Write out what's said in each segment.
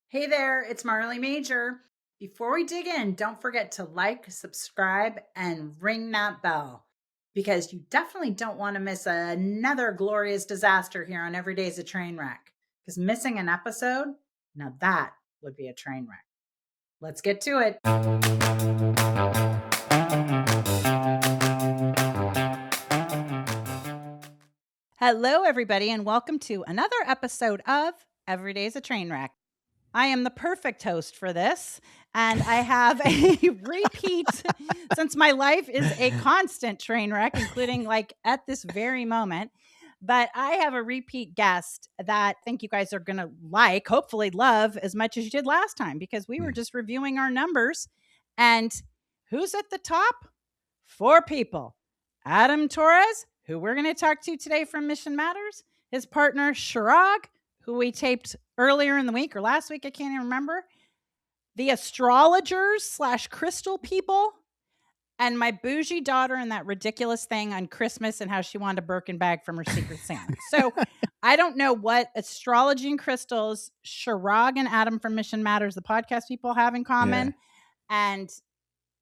Hey there, it's Marley Major. Before we dig in, don't forget to like, subscribe, and ring that bell because you definitely don't want to miss another glorious disaster here on Every Day's a Train Wreck. Because missing an episode, now that would be a train wreck. Let's get to it. Hello, everybody, and welcome to another episode of Every Day's a Train Wreck. I am the perfect host for this, and I have a repeat since my life is a constant train wreck, including like at this very moment. But I have a repeat guest that I think you guys are going to like, hopefully love as much as you did last time, because we were just reviewing our numbers. And who's at the top? 4 people. Adam Torres, who we're going to talk to today from Mission Matters, his partner, Shirag, who we taped earlier in the week or last week, I can't even remember. The astrologers / crystal people, and my bougie daughter and that ridiculous thing on Christmas and how she wanted a Birkin bag from her Secret Santa. So I don't know what astrology and crystals Shirag and Adam from Mission Matters, the podcast people, have in common. Yeah. And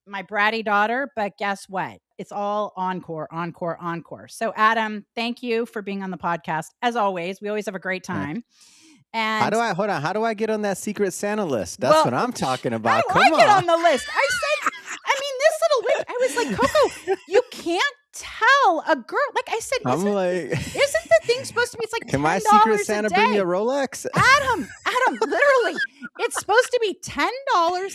my bratty daughter, but guess what? It's all encore. So Adam, thank you for being on the podcast. As always, we always have a great time. And how do I get on that Secret Santa list? That's what I'm talking about. How do I get on the list? This little witch, I was like, Coco, you can't tell a girl. Like I said, isn't the thing supposed to be, it's like can $10 my Secret Santa a day. bring you a Rolex? Adam, literally, it's supposed to be $10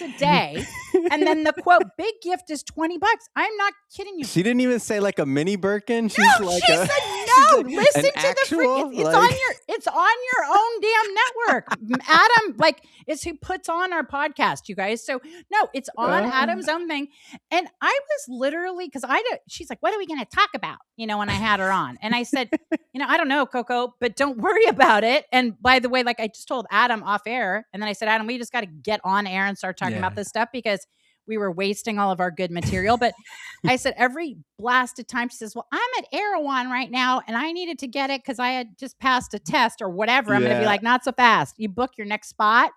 a day. And then the quote, big gift is $20. I'm not kidding you. She didn't even say like a mini Birkin. She said no. Listen to the freaking. It's on your own damn network. Adam, is who puts on our podcast, you guys. So no, it's on Adam's own thing. And I was literally, because she's like, what are we going to talk about? When I had her on, and I said, I don't know, Coco, but don't worry about it. And by the way, I just told Adam off air, and then I said, Adam, we just got to get on air and start talking about this stuff because we were wasting all of our good material. But I said, every blasted time she says, well, I'm at Erewhon right now and I needed to get it because I had just passed a test or whatever. I'm going to be like, not so fast. You book your next spot,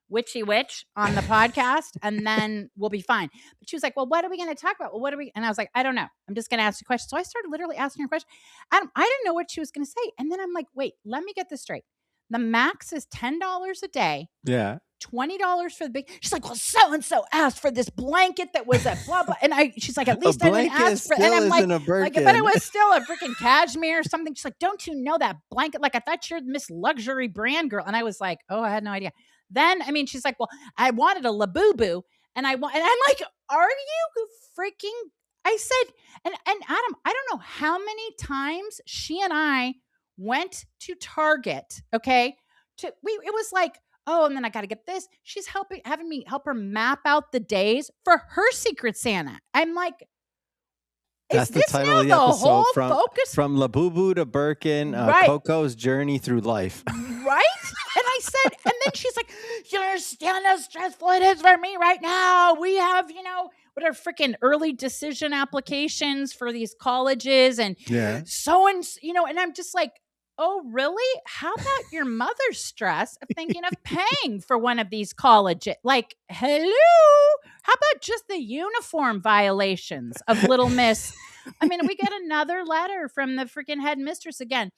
witchy witch, on the podcast, and then we'll be fine. But she was like, well, what are we going to talk about? Well, and I was like, I don't know. I'm just going to ask you questions. So I started literally asking her questions. Adam, I didn't know what she was going to say. And then I'm like, wait, let me get this straight. The max is $10 a day. Yeah. $20 for the big. She's like, well, so-and-so asked for this blanket that was a blah, blah. And she's like, at least I didn't ask for it. And I'm like, but it was still a freaking cashmere or something. She's like, don't you know that blanket? Like, I thought you're Miss Luxury Brand girl. And I was like, oh, I had no idea. Then, she's like, well, I wanted a Labooboo. And I'm like, are you freaking, I said, and Adam, I don't know how many times she and I went to Target. Okay. It was like, oh, and then I got to get this. She's having me help her map out the days for her Secret Santa. I'm like, that's the title of the episode. From Labooboo to Birkin, Coco's journey through life. Right? And I said, and then she's like, you understand how stressful it is for me right now. We have, what are freaking early decision applications for these colleges and and I'm just like, oh, really? How about your mother's stress of thinking of paying for one of these colleges? Like, hello? How about just the uniform violations of Little Miss? We get another letter from the freaking headmistress again.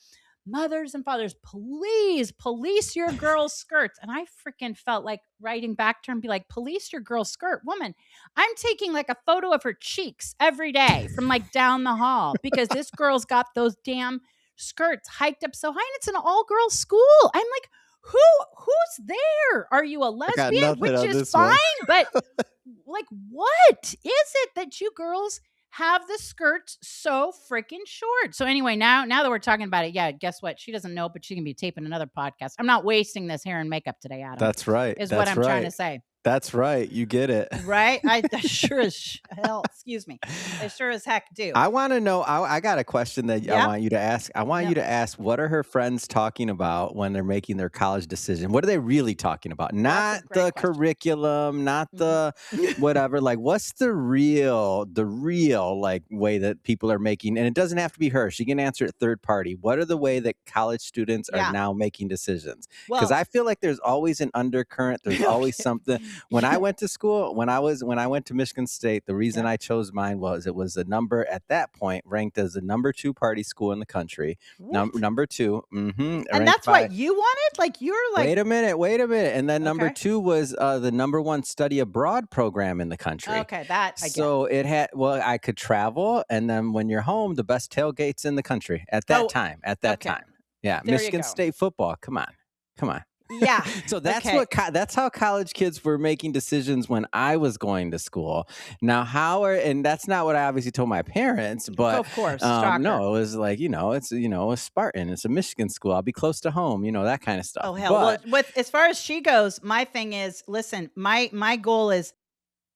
Mothers and fathers, please police your girl's skirts. And I freaking felt like writing back to her and be like, police your girl's skirt. Woman, I'm taking like a photo of her cheeks every day from down the hall because this girl's got those damn skirts hiked up so high, and it's an all-girls school. I'm like, who's there? Are you a lesbian? Which is fine, but what is it that you girls have the skirts so freaking short? So anyway, now that we're talking about it, guess what? She doesn't know, but she can be taping another podcast. I'm not wasting this hair and makeup today, Adam. That's right. Is what I'm trying to say. That's right. You get it. Right? I sure as hell, excuse me. I sure as heck do. I want to know, I got a question that I want you to ask. I want you to ask, what are her friends talking about when they're making their college decision? What are they really talking about? Not the curriculum, not the whatever. Like, what's the real like way that people are making, and it doesn't have to be her. She can answer it third party. What are the way that college students are now making decisions? Because I feel like there's always an undercurrent. There's always something. When I went to school, when I went to Michigan State, the reason I chose mine was it was a number at that point ranked as the number 2 party school in the country. Number 2. And that's what you wanted? Like, you were like, wait a minute. And then number 2 was the number 1 study abroad program in the country. Okay, that I get. So it had, I could travel, and then when you're home, the best tailgates in the country at that time. Yeah, there Michigan State football. Come on. Yeah. So that's that's how college kids were making decisions when I was going to school. Now, and that's not what I obviously told my parents, but of course, no, it was like, it's a Spartan, it's a Michigan school. I'll be close to home, that kind of stuff. Oh hell! Well, as far as she goes, my thing is, listen, my goal is,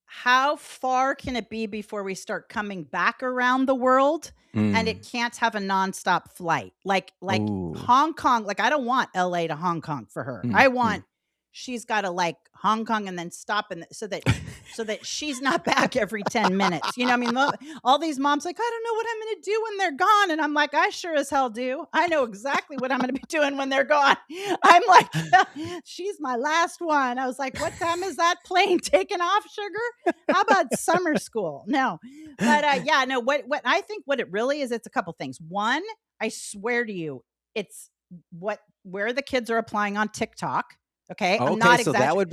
how far can it be before we start coming back around the world? And it can't have a nonstop flight. Like Hong Kong. Like, I don't want LA to Hong Kong for her. I want, she's got to like Hong Kong and then stop, so that she's not back every 10 minutes. You know what I mean? All these moms like, I don't know what I'm going to do when they're gone. And I'm like, I sure as hell do. I know exactly what I'm going to be doing when they're gone. I'm like, she's my last one. I was like, what time is that plane taking off, sugar? How about summer school? No. But what I think what it really is, it's a couple things. One, I swear to you, it's where the kids are applying on TikTok. Okay. So that'll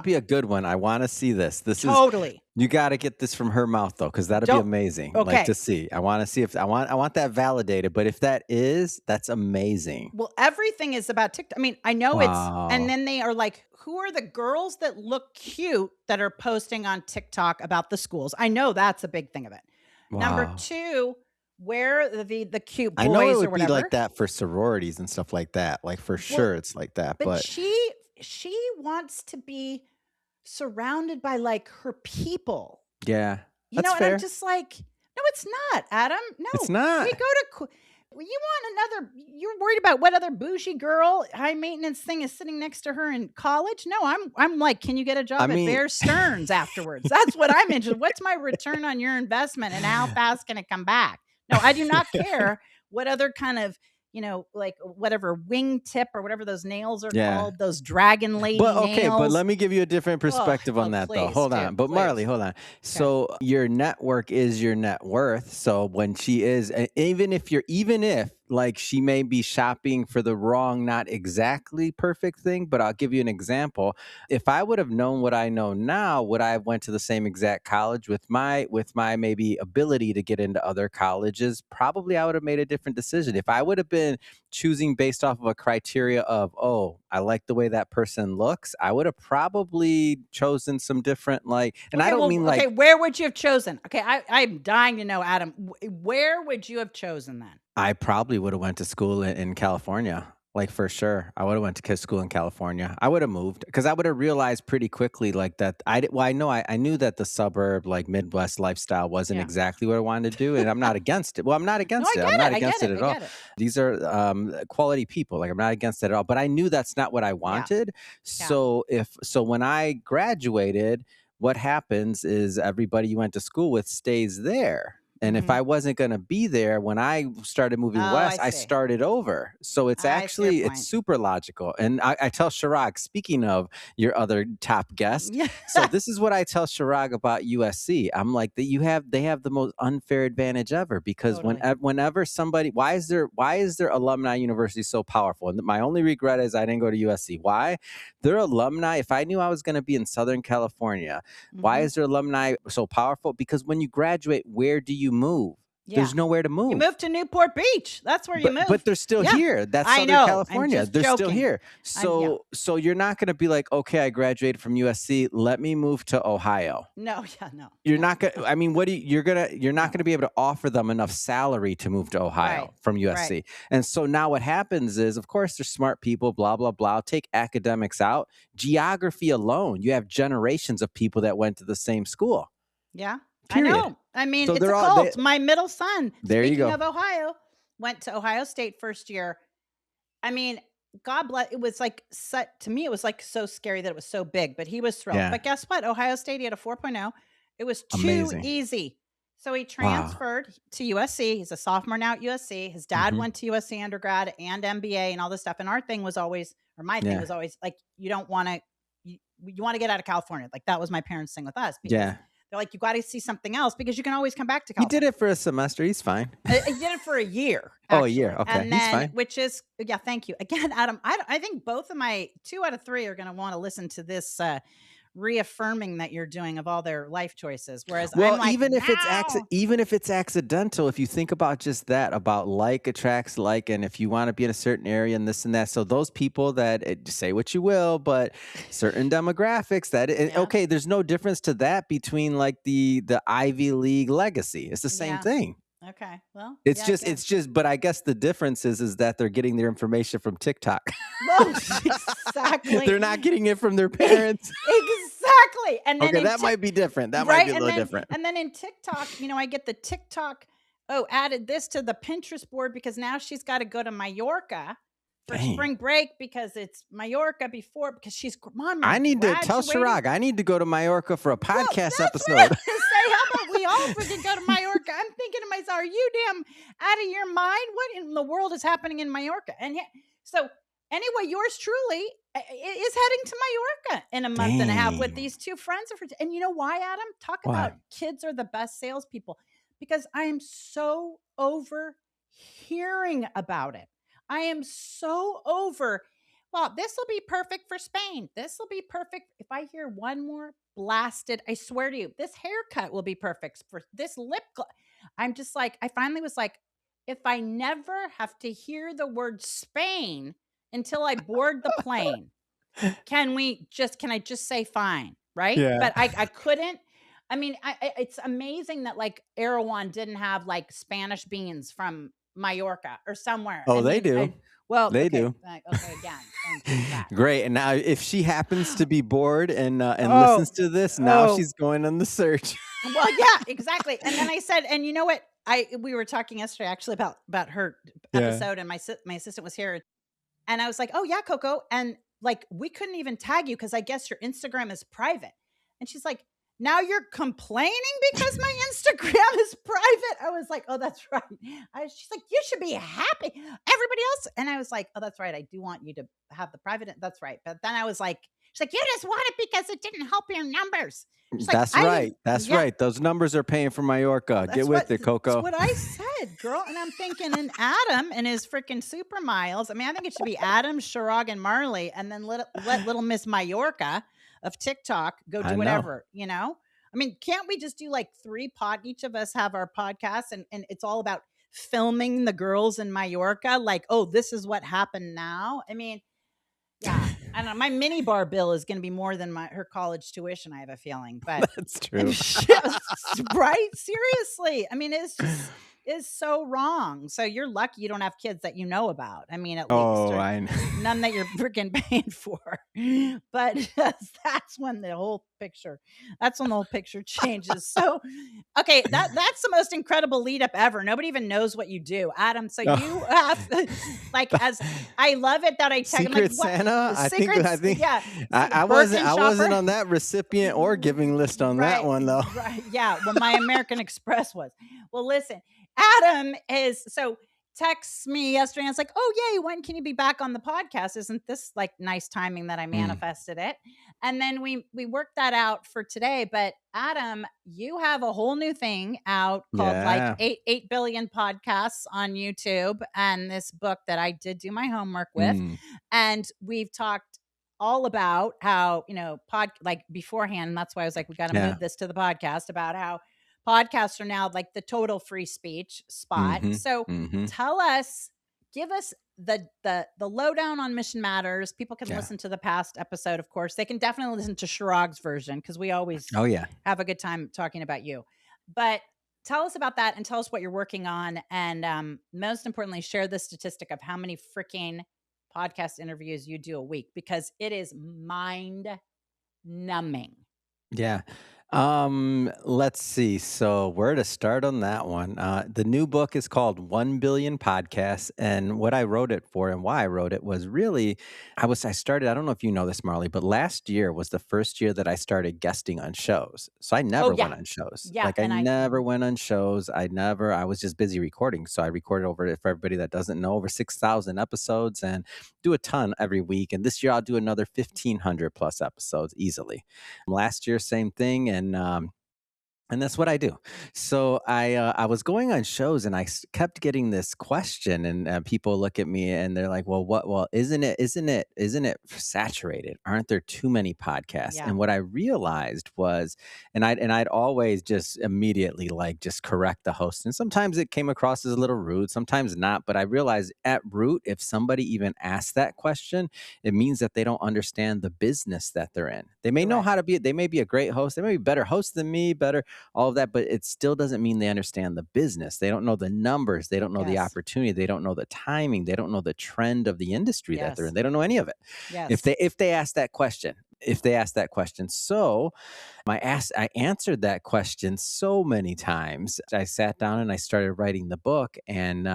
be a good one. I want to see this. This totally. is you got to get this from her mouth though, because that'll be amazing. Okay. Like, to see. I want to see if I want that validated. But if that's amazing. Well, everything is about TikTok. I mean, I know it's, and then they are like, who are the girls that look cute that are posting on TikTok about the schools? I know that's a big thing of it. Wow. Number 2, where the cute boys, I know it would or whatever. be like that for sororities and stuff like that. Like, for sure, it's like that. But she wants to be surrounded by like her people. Yeah, you know, and fair. I'm just like, no, it's not, Adam. No, it's not. We go to. You want another? You're worried about what other bougie girl, high maintenance thing is sitting next to her in college? No, I'm like, can you get a job at Bear Stearns afterwards? That's what I'm interested. What's my return on your investment, and how fast can it come back? No, I do not care what other kind of, like whatever wingtip or whatever those nails are called, those dragon lady nails. But let me give you a different perspective on that, though. Hold on. But Marley, hold on. So your network is your net worth. So when she is, even if like she may be shopping for the wrong, not exactly perfect thing, but I'll give you an example. If I would have known what I know now, would I have went to the same exact college with my maybe ability to get into other colleges? Probably I would have made a different decision. If I would have been choosing based off of a criteria of, I like the way that person looks, I would have probably chosen some different, like, and I don't mean like. Okay, where would you have chosen? Okay, I'm dying to know, Adam. Where would you have chosen then? I probably would have went to school in California. Like, for sure. I would have went to school in California. I would have moved because I would have realized pretty quickly like that. I knew that the suburb, like Midwest lifestyle wasn't exactly what I wanted to do. And I'm not against it. Well, I'm not against it. I'm not against it at all. These are quality people. Like, I'm not against it at all. But I knew that's not what I wanted. Yeah. So when I graduated, what happens is everybody you went to school with stays there. And if I wasn't going to be there when I started moving west, I started over. So it's it's super logical. And I tell Chirag, speaking of your other top guest, so this is what I tell Chirag about USC. I'm like, they have the most unfair advantage ever, because whenever somebody, why is their alumni university so powerful? And my only regret is I didn't go to USC. Why? Their alumni, if I knew I was going to be in Southern California, why is their alumni so powerful? Because when you graduate, where do you move? There's nowhere to move. You moved to Newport Beach. That's where you moved. But they're still here. That's Southern California. They're still here. So you're not going to be like, okay, I graduated from USC. Let me move to Ohio. No. You're not going to, I mean, you're not going to be able to offer them enough salary to move to Ohio from USC. Right. And so now what happens is, of course, they're smart people, blah, blah, blah. Take academics out. Geography alone, you have generations of people that went to the same school. Yeah. Period. I know. I mean, so it's a cult. My middle son, speaking of Ohio, went to Ohio State first year. I mean, God bless. It was like, to me, it was like so scary that it was so big, but he was thrilled. Yeah. But guess what? Ohio State, he had a 4.0. It was too easy. So he transferred to USC. He's a sophomore now at USC. His dad went to USC undergrad and MBA and all this stuff. And our thing was always, or my thing was always like, you don't want to, you want to get out of California. Like that was my parents' thing with us. Because they're like, you got to see something else because you can always come back to California. He did it for a semester. He's fine. He did it for a year. Actually. Oh, a year. Okay. And then, he's fine. Which is, thank you. Again, Adam, I think both of my 2 out of 3 are going to want to listen to this reaffirming that you're doing of all their life choices. Whereas I'm like, even if it's accidental, if you think about just that, about like attracts like, and if you want to be in a certain area and this and that. So those people that say what you will, but certain demographics okay, there's no difference to that between like the Ivy League legacy. It's the same thing. Okay. Well, it's just, but I guess the difference is that they're getting their information from TikTok. Well, exactly. They're not getting it from their parents. Exactly. And then that might be different. That might be a little different. And then in TikTok, I get the TikTok, added this to the Pinterest board because now she's got to go to Mallorca for spring break because it's Mallorca because she's mom. I need to tell Chirag, I need to go to Mallorca for a podcast episode. What I was say, how about we all freaking go to Mallorca? I'm thinking to myself, are you damn out of your mind? What in the world is happening in Mallorca? And so anyway, yours truly is heading to Mallorca in a month and a half with these 2 friends of hers. And you know why, Adam? Talk about kids are the best salespeople because I am so over hearing about it. I am so over. Well, this will be perfect for Spain. This will be perfect. If I hear one more blasted, I swear to you, this haircut will be perfect for this lip gloss. I'm just like, I finally was like, if I never have to hear the word Spain until I board the plane, can I just say fine? Right. Yeah. But I couldn't. I mean, it's amazing that like Erewhon didn't have like Spanish beans from Mallorca or somewhere. Oh, they do. They do. Okay, again. Great. And now if she happens to be bored and listens to this, now she's going on the search. Well, yeah, exactly. And then I said, and you know what? We were talking yesterday actually about her episode and my assistant was here and I was like, oh yeah, Coco. And like, we couldn't even tag you because I guess your Instagram is private. And she's like, now you're complaining because my Instagram is private. I was like, oh, that's right. She's like, you should be happy. Everybody else. And I was like, oh, that's right. I do want you to have the private. That's right. But then I was like, she's like, you just want it because it didn't help your numbers. That's right. That's right. Those numbers are paying for Mallorca. Get with it, Coco. That's what I said, girl. And I'm thinking, and Adam and his freaking super miles. I mean, I think it should be Adam, Chirag, and Marley, and then let little Miss Mallorca of TikTok go do whatever, I mean, can't we just do like 3 each of us have our podcasts and it's all about filming the girls in Mallorca? Like, oh, this is what happened now. I mean, yeah, I don't know. My mini bar bill is going to be more than her college tuition. I have a feeling, but that's true. Right? Seriously. I mean, it's just is so wrong. So you're lucky you don't have kids that you know about. I mean, at least I know. None that you're freaking paying for. But that's when the whole picture changes. So, okay, that's the most incredible lead up ever. Nobody even knows what you do, Adam. So you have like as I love it that I tell Secret like, Santa. I think yeah. I wasn't on that recipient or giving list on that one though. Right. Yeah. Well, my American Express was. Well, listen. Adam texts me yesterday and it's like, oh yay, when can you be back on the podcast? Isn't this like nice timing that I manifested it? And then we worked that out for today. But Adam, you have a whole new thing out called like 8 billion podcasts on YouTube and this book that I did do my homework with. And we've talked all about how, like beforehand, and that's why I was like, we got to move this to the podcast about how podcasts are now like the total free speech spot. Mhm, So mhm. tell us, give us the lowdown on Mission Matters. People can Yeah. listen to the past episode, of course. They can definitely listen to Shirag's version because we always Oh, yeah. have a good time talking about you. But tell us about that and tell us what you're working on. And most importantly, share the statistic of how many freaking podcast interviews you do a week because it is mind numbing. Yeah. Let's see. So where to start on that one? The new book is called 1 Billion Podcasts. And what I wrote it for and why I wrote it was really, I started, I don't know if you know this, Marley, but last year was the first year that I started guesting on shows. So I Oh, never yeah. went on shows. Yeah. Like I And I, never mhm. went on shows. I was just busy recording. So I recorded over, for everybody that doesn't know, over 6,000 episodes and do a ton every week. And this year I'll do another 1,500 plus episodes easily. Last year, same thing, and that's what I do. So I was going on shows and kept getting this question, and people look at me and they're like, "Well, what? Well, isn't it saturated? Aren't there too many podcasts?" Yeah. And what I realized was, and I'd always just immediately like just correct the host, and sometimes it came across as a little rude, sometimes not. But I realized at root, if somebody even asks that question, it means that they don't understand the business that they're in. They may You're know right. how to be. They may be a great host. They may be a better host than me, better all of that, but it still doesn't mean they understand the business. They don't know the numbers. They don't know the Yes. opportunity. They don't know the timing. They don't know the trend of the industry that they're in. Yes. They don't know any of it. If Yes. they ask that question, if they ask that question. So I answered that question so many times. I sat down and I started writing the book, and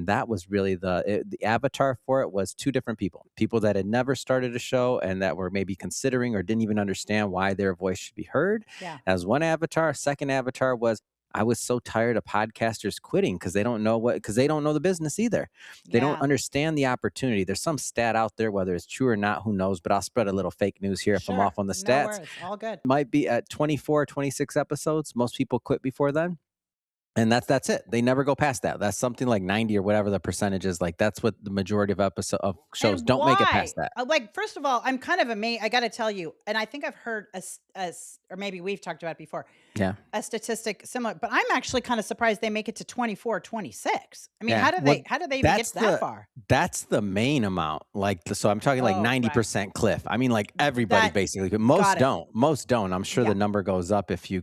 that was really the avatar for it was two different people that had never started a show and that were maybe considering or didn't even understand why their voice should be heard. Yeah. As one avatar. Second avatar was I was so tired of podcasters quitting because they don't know the business either. They don't Yeah. understand the opportunity. There's some stat out there, whether it's true or not, who knows, but I'll spread a little fake news here if I'm Sure. off on the No stats. worries. All good. Might be at 24, 26 episodes. Most people quit before then. And that's it. They never go past that. That's something like 90 or whatever the percentage is. Like that's what the majority of episode of shows And don't make it why? past that. Like, first of all, I'm kind of amazed. I got to tell you, and I think I've heard or maybe we've talked about it before, Yeah. a statistic similar, but I'm actually kind of surprised they make it to 24, 26. I mean, Yeah. Well, how do they even get that's that the far? that's the main amount. Like, so I'm talking like Oh, right. 90% cliff. I mean, like everybody That basically, but got most it. don't. Most don't. I'm sure Yeah. the number goes up if you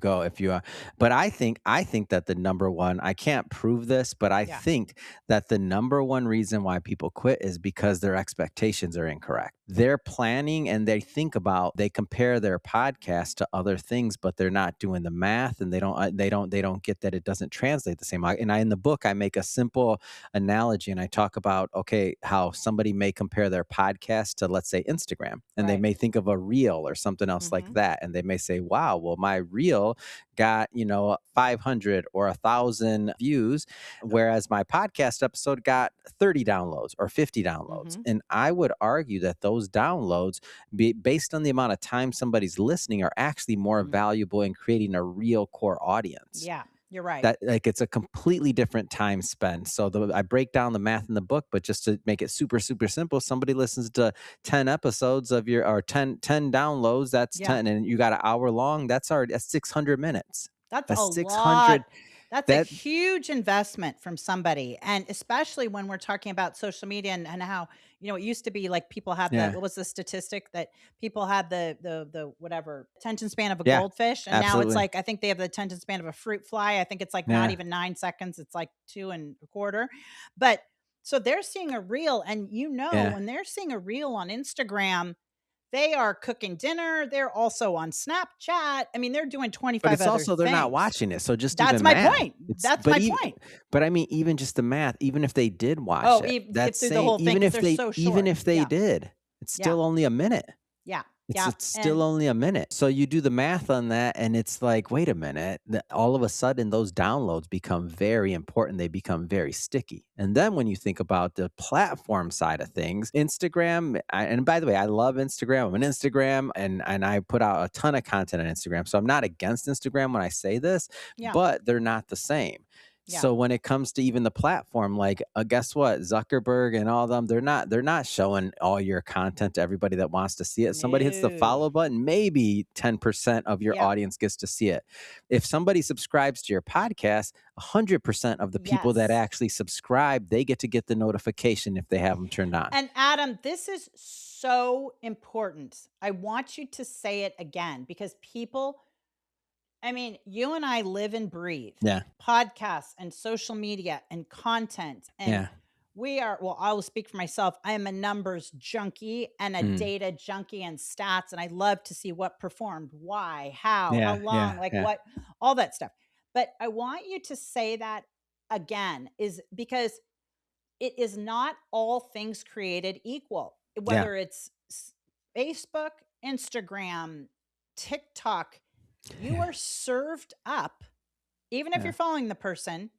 but I think that the number one, I can't prove this, but I Yeah. think that the number one reason why people quit is because their expectations are incorrect. They're planning and they compare their podcast to other things, but they're not doing the math and they don't get that it doesn't translate the same. In the book, I make a simple analogy and I talk about, okay, how somebody may compare their podcast to, let's say, Instagram, and they Right. may think of a reel or something else like Hmm. that. And they may say, wow, well, my reel got, 500 or 1,000 views, whereas my podcast episode got 30 downloads or 50 downloads. Hmm. And I would argue that those downloads, based on the amount of time somebody's listening, are actually more Hmm. valuable in creating a real core audience. Yeah. You're right. That like it's a completely different time spent. So I break down the math in the book, but just to make it super, super simple, somebody listens to 10 episodes of your or 10 downloads, that's Yeah. 10, and you got an hour long, that's 600 minutes. That's a That's lot. 600 That's a that huge investment from somebody. And especially when we're talking about social media and how, it used to be like people had yeah. what was the statistic that people had the whatever attention span of a Yeah, goldfish. And now it's absolutely. like, I think they have the attention span of a fruit fly. I think it's like not Yeah. even 9 seconds. It's like 2.25. But so they're seeing a reel and Yeah. when they're seeing a reel on Instagram, they are cooking dinner. They're also on Snapchat. I mean, they're doing But 25 it's other also they're not things. watching it, so just do the That's my math. point. It's That's my point. but I mean, even just the math, even if they did watch Oh, it, if that's through the saying whole thing, because 'cause they're so even short. if they Yeah, did, it's yeah, still only a minute. yeah, It's yeah, it's still and only a minute. So you do the math on that and it's like, wait a minute, all of a sudden those downloads become very important. They become very sticky. And then when you think about the platform side of things, Instagram, and by the way, I love Instagram. I'm an Instagram and I put out a ton of content on Instagram. So I'm not against Instagram when I say this, yeah, but they're not the same. Yeah. So when it comes to even the platform, like, guess what? Zuckerberg and all of them, they're not showing all your content to everybody that wants to see it. Somebody hits the No. follow button, maybe 10% of your Yep. audience gets to see it. If somebody subscribes to your podcast, 100% of the people that Yes. actually subscribe, they get the notification if they have them turned on. And Adam, this is so important. I want you to say it again because people, I mean, you and I live and breathe Yeah. podcasts and social media and content. And Yeah. we are, well, I will speak for myself. I am a numbers junkie and a Mm. data junkie and stats. And I love to see what performed, why, how Yeah. long, Yeah. like Yeah. what, all that stuff. But I want you to say that again, is because it is not all things created equal, Yeah. whether it's Facebook, Instagram, TikTok, you Yeah. are served up, even if Yeah. you're following the person.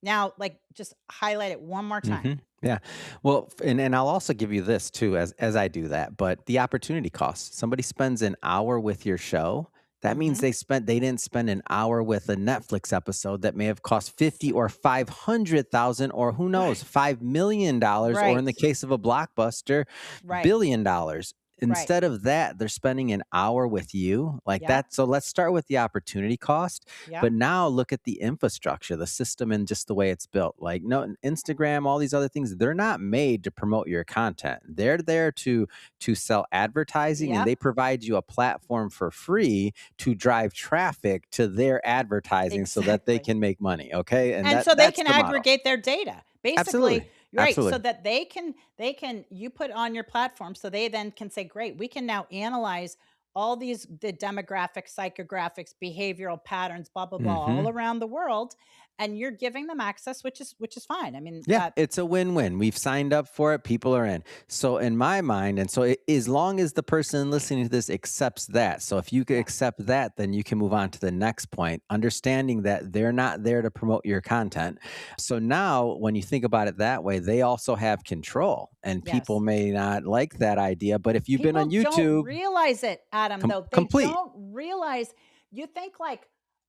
Now, like, just highlight it one more time. Yeah. Well, and I'll also give you this too as I do that, but the opportunity cost. Somebody spends an hour with your show. That means Mhm. they didn't spend an hour with a Netflix episode that may have cost 50 or 500,000 or who knows, Right. $5 million, or in the Right. case of a blockbuster, Right. $1 billion. Right. Instead of that, they're spending an hour with you like Yep. that. So let's start with the opportunity cost. Yep. But now look at the infrastructure, the system, and just the way it's built. Like, no, Instagram, all these other things, they're not made to promote your content. They're there to sell advertising, and Yep. they provide you a platform for free to drive traffic to their advertising so that they Exactly. can make money. Okay. And And so they that's can the model. aggregate their data. Basically, Absolutely. right, so Absolutely. that they can you put on your platform so they then can say, "Great, we can now analyze all these the demographics, psychographics, behavioral patterns, blah blah blah all Hmm. around the world." And you're giving them access, which is fine. I mean, Yeah, that it's a win-win. We've signed up for it. People are in. So in my mind, and so as long as the person listening to this accepts that, so if you can yeah. accept that, then you can move on to the next point, understanding that they're not there to promote your content. So now, when you think about it that way, they also have control, and people Yes. may not like that idea. But if you've been on People don't YouTube, realize it, Adam, though. They complete. don't realize you think like,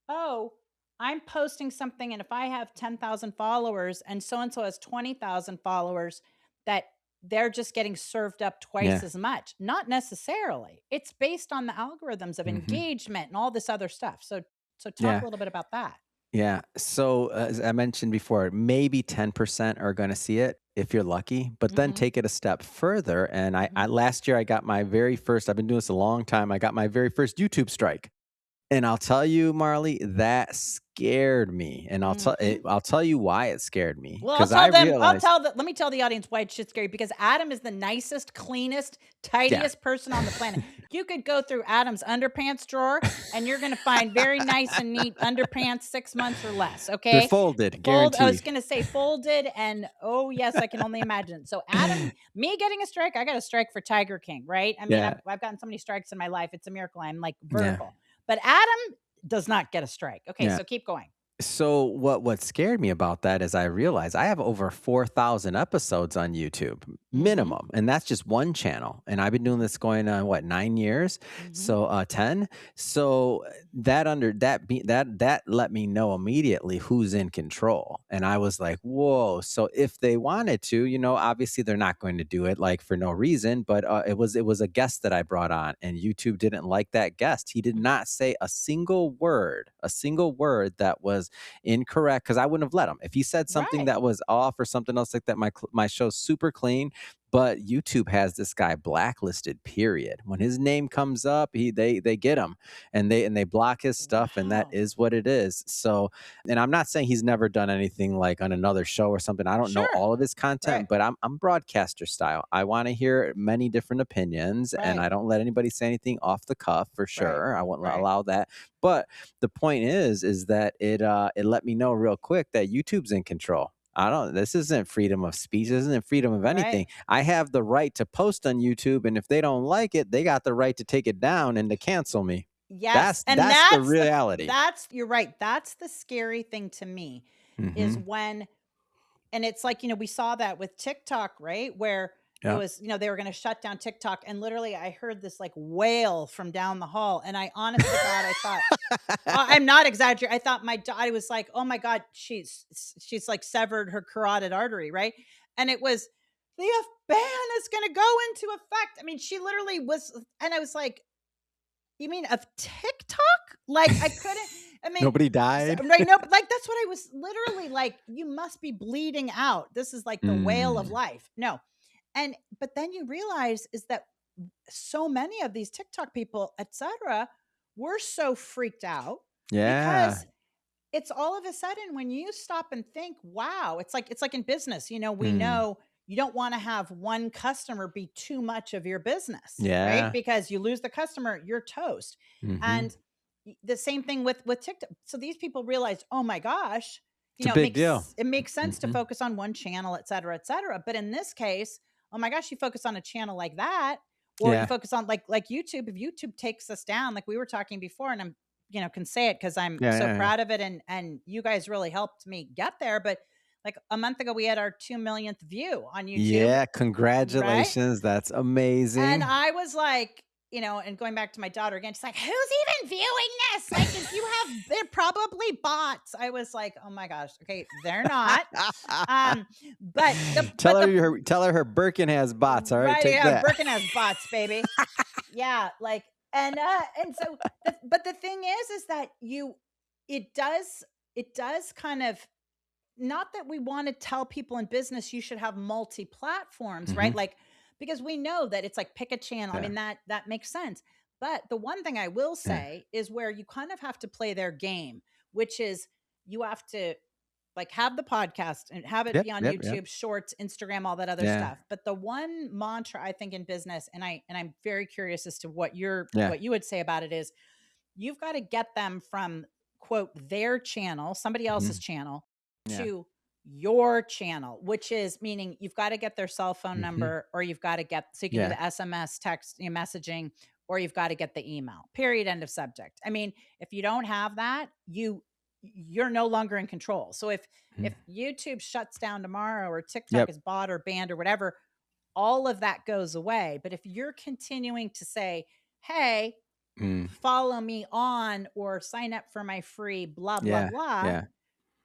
"Oh, I'm posting something and if I have 10,000 followers and so has 20,000 followers that they're just getting served up twice Yeah. as much." Not necessarily. It's based on the algorithms of Hmm. engagement and all this other stuff. So talk a Yeah. little bit about that. Yeah. So, as I mentioned before, maybe 10% are going to see it if you're lucky, but then Mhm. take it a step further. And I Mhm. last year I got my very first, I've been doing this a long time. I got my very first YouTube strike. And I'll tell you, Marley, that scared me. And Mhm. I'll tell you why it scared me. Well, Cause I realized, let me tell the audience why it's shit scary because Adam is the nicest, cleanest, yeah, tidiest person on the planet. You could go through Adam's underpants drawer and you're going to find very nice and neat underpants 6 months or less. they're Okay. folded, I was guaranteed. going to say folded. And oh, yes, I can only imagine. So, Adam, me getting a strike, I got a strike for Tiger King, right? I mean, Yeah. I've gotten so many strikes in my life. It's a miracle. I'm like Yeah. vertical. But Adam does not get a strike. Okay. Yeah. So keep going. So what scared me about that is I realized I have over 4,000 episodes on YouTube Mm minimum, and that's just one channel. And I've been doing hmm. this going on what 9 years, Mm hmm. so 10. So that under that be, that let me know immediately who's in control, and I was like, whoa. So if they wanted to, obviously they're not going to do it like for no reason, but it was a guest that I brought on, and YouTube didn't like that guest. He did not say a single word that was incorrect because I wouldn't have let him. If he said something Right. that was off or something else like that, my show's super clean. But YouTube has this guy blacklisted. Period. When his name comes up, they get him and they block his stuff, and that Wow. is what it is. So, and I'm not saying he's never done anything like on another show or something. I don't know Sure. all of his Right. content, but I'm broadcaster style. I want to hear many different opinions, and Right. I don't let anybody say anything off the cuff for Right. sure. I won't Right. allow that. But the point is that it let me know real quick that YouTube's in control. I don't This isn't freedom of speech. This isn't freedom of Right. anything. I have the right to post on YouTube, and if they don't like it, they got the right to take it down and to cancel me. Yes. And That's the reality. you're right. That's the scary thing to me is Mhm. when, and it's like, we saw that with TikTok, right? Where it Yeah. was, they were going to shut down TikTok. And literally I heard this like wail from down the hall. And I, honest to God, I thought, I'm not exaggerating. I thought I was like, oh my God, she's like severed her carotid artery. Right. And it was, the ban is going to go into effect. I mean, she literally was, and I was like, you mean of TikTok? Like I couldn't, I mean, Nobody died? right. No, but like, that's what I was literally like, you must be bleeding out. This is like the whale of Mm. life. No. But then you realize is that so many of these TikTok people, etc., were so freaked out Yeah. because it's all of a sudden when you stop and think, wow, it's like in business, we Mm. know you don't want to have one customer be too much of your business, right? Yeah. Because you lose the customer, you're toast. Mhm. And the same thing with TikTok. So these people realized, oh my gosh, It's a it big deal. makes sense to Mhm. focus on one channel, et cetera, et cetera. But in this case, oh my gosh, you focus on a channel like that, or you Yeah. focus on like YouTube. If YouTube takes us down, like we were talking before, and I'm can say it because I'm Yeah, so yeah, yeah. proud of it, and you guys really helped me get there. But like a month ago, we had our 2 millionth view on YouTube, Yeah, right? congratulations, that's And amazing. I was like, and going back to my daughter again, she's like, "Who's even viewing this? Like, if you have, they're probably bots." I was like, "Oh my gosh, okay, they're not." Um, but the Tell but her the her Birkin has bots, alright? right, Take yeah, that. Birkin has bots, baby. Yeah, like, and so but the thing is that it does kind of, not that we want to tell people in business you should have multi platforms, right? Mhm. Like, because we know that it's like pick a channel. I Yeah, mean, that makes sense. But the one thing I will yeah. say is where you kind of have to play their game, which is you have to like have the podcast and have it Yep, be on yep, yep. YouTube, shorts, Instagram, all that other Yeah, stuff. But the one mantra I think in business, and I'm very curious as to yeah. what you would say about it, is you've got to get them from quote their channel, somebody else's Mhm. channel, Yeah. to your channel, which is meaning you've got to get their cell phone Mhm. number, or you've got to get, so you can do Yeah. the SMS text, messaging, or you've got to get the email. Period. End of subject. I mean, if you don't have that, you're no longer in control. So Mhm. if YouTube shuts down tomorrow, or TikTok Yep. is bought or banned or whatever, all of that goes away. But if you're continuing to say, hey, Mm. follow me on or sign up for my free blah blah Yeah, blah, yeah.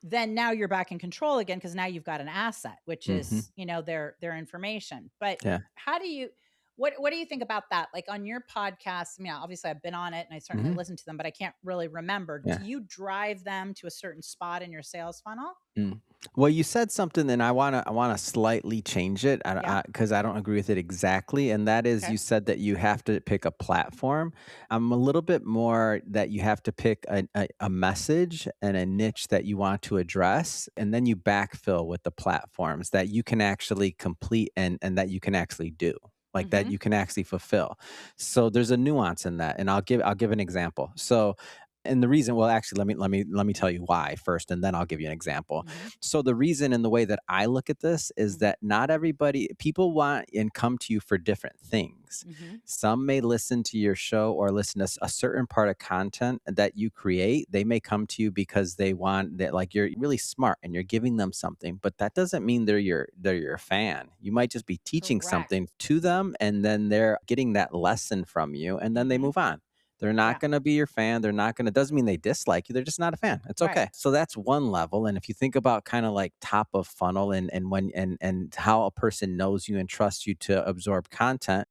then now you're back in control again, because now you've got an asset, which Mhm. is their information. But Yeah. how do you what do you think about that, like on your podcast? I mean, obviously I've been on it and I certainly Mhm. listen to them, but I can't really remember. Yeah. Do you drive them to a certain spot in your sales funnel? Mm. Well, you said something, and I wanna slightly change it, Yeah. because I don't agree with it exactly, and that is Okay. you said that you have to pick a platform. I'm a little bit more that you have to pick a message and a niche that you want to address, and then you backfill with the platforms that you can actually complete and that you can actually do, like, that Mm-hmm. you can actually fulfill. So there's a nuance in that, and I'll give an example. So and the reason, well, actually, let me tell you why first, and then I'll give you an example. Mm-hmm. So the reason and the way that I look at this is Mm-hmm. that not everybody, people want and come to you for different things. Mm-hmm. Some may listen to your show or listen to a certain part of content that you create. They may come to you because they want that, like, you're really smart and you're giving them something, but that doesn't mean they're your fan. You might just be teaching Correct. something to them, and then they're getting that lesson from you, and then they Mm-hmm. move on. They're not Yeah. gonna be your fan. They're not gonna, doesn't mean they dislike you. They're just not a fan. It's Right. okay. So that's one level. And if you think about kind of like top of funnel and when and how a person knows you and trusts you to absorb content,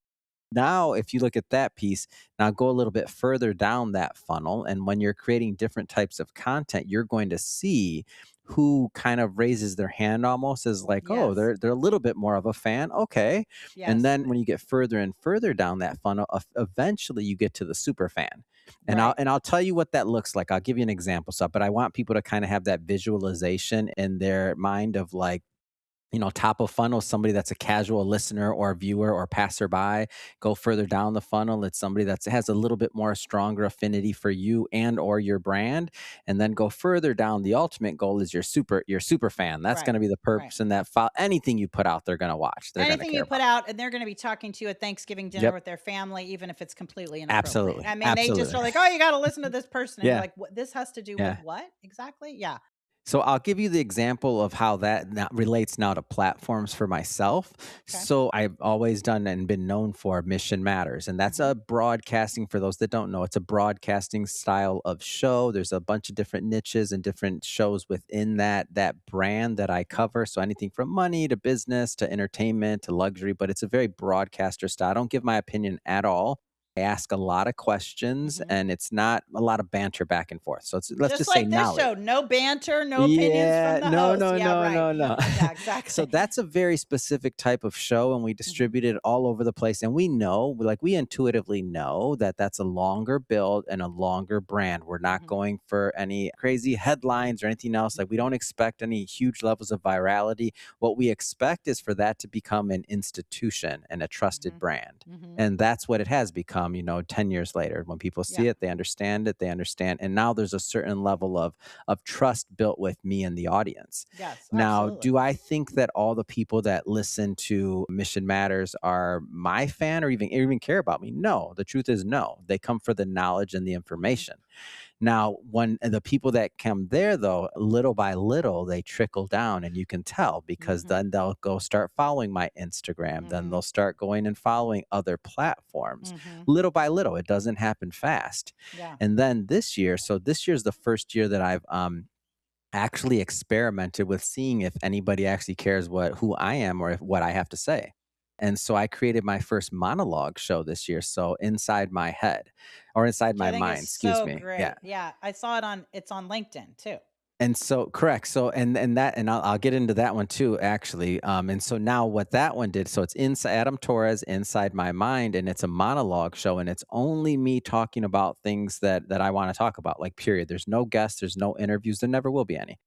now, if you look at that piece, now go a little bit further down that funnel. And when you're creating different types of content, you're going to see who kind of raises their hand almost as like, oh, Yes. they're a little bit more of a fan. Okay. And Yes. then when you get further and further down that funnel, eventually you get to the super fan. And I'll Right. and I'll tell you what that looks like. I'll give you an example. So, but I want people to kind of have that visualization in their mind of like, top of funnel, somebody that's a casual listener or viewer or passerby. Go further down the funnel, it's somebody that has a little bit more stronger affinity for you and or your brand. And then go further down. The ultimate goal is your super fan. That's going Right. to be the Right. person that anything you put out, they're going to watch. They're going to Anything care you put about. out, and they're gonna be talking to you at Thanksgiving dinner Yep. with their family, even if it's completely inappropriate. Absolutely. I mean, they just Absolutely. are like, "Oh, you gotta listen to this person," and you're Yeah. like, "What? This has to do with Yeah. what exactly?" Yeah. So I'll give you the example of how that now relates now to platforms for myself. Okay. So I've always done and been known for Mission Matters, and that's Mhm. a broadcasting. For those that don't know, it's a broadcasting style of show. There's a bunch of different niches and different shows within that brand that I cover. So anything from money to business to entertainment to luxury, but it's a very broadcaster style. I don't give my opinion at all. I ask a lot of questions, Mhm. and it's not a lot of banter back and forth. So it's, let's Just just say like this knowledge. show, no banter, no opinions from Yeah, the no, host. no, Yeah, no, right. no, no. Yeah, So exactly. that's a very specific type of show, and we Mhm. distribute it all over the place. And we know, like, we intuitively know that that's a longer build and a longer brand. We're not Mhm. going for any crazy headlines or anything else. Like, we Mhm. don't expect any huge levels of virality. What we expect is for that to become an institution and a trusted Mhm. brand. Mhm. And that's what it has become, 10 years later. When people see Yeah. it, they understand it, they understand. And now there's a certain level of trust built with me and the audience. Yes, Now, absolutely. do I think that all the people that listen to Mission Matters are my fan or even care about me? No. The truth is no. They come for the knowledge and the Mhm. information. Now, when the people that come there, though, little by little, they trickle down, and you can tell because Mhm. then they'll go start following my Instagram. Then Mhm. they'll start going and following other platforms Mhm. little by little. It doesn't happen fast. Yeah. And then this year, so this year's the first year that I've actually experimented with seeing if anybody actually cares who I am or if, what I have to say. And so I created my first monologue show this year. So inside my head or inside Which I my think is mind, excuse so me. Yeah. great. Yeah, I saw it on it's on LinkedIn too. And so correct. So and I'll get into that one too, actually. And so now what that one did, so it's inside Adam Torres inside my mind, and it's a monologue show, and it's only me talking about things that I want to talk about, like period. There's no guests, there's no interviews, there never will be any.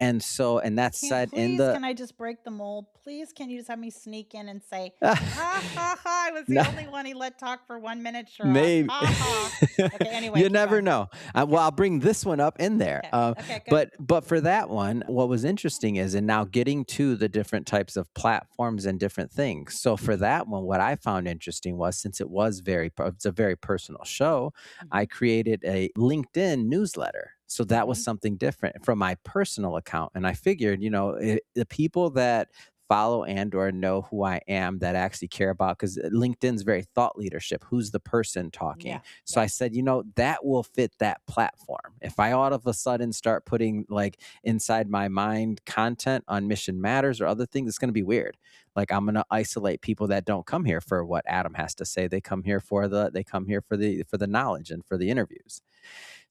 And so, and that's said in the Can I just break the mold? Please, can you just have me sneak in and say, ha ha ha, I was the no, only one he let talk for 1 minute? Sure. maybe Ha ha. Okay, anyway, you keep never going. know. Okay. Well, I'll bring this one up in there. Okay. Okay, good. But for that one, what was interesting is, and now getting to the different types of platforms and different things. So for that one, what I found interesting was since it's a very personal show, I Mhm. created a LinkedIn newsletter. So that was Mhm. something different from my personal account, and I figured, the people that follow and or know who I am that actually care about because LinkedIn's very thought leadership. Who's the person talking? Yeah. So Yeah. I said, that will fit that platform. If I all of a sudden start putting like inside my mind content on Mission Matters or other things, it's going to be weird. Like I'm going to isolate people that don't come here for what Adam has to say. They come here for the knowledge and for the interviews.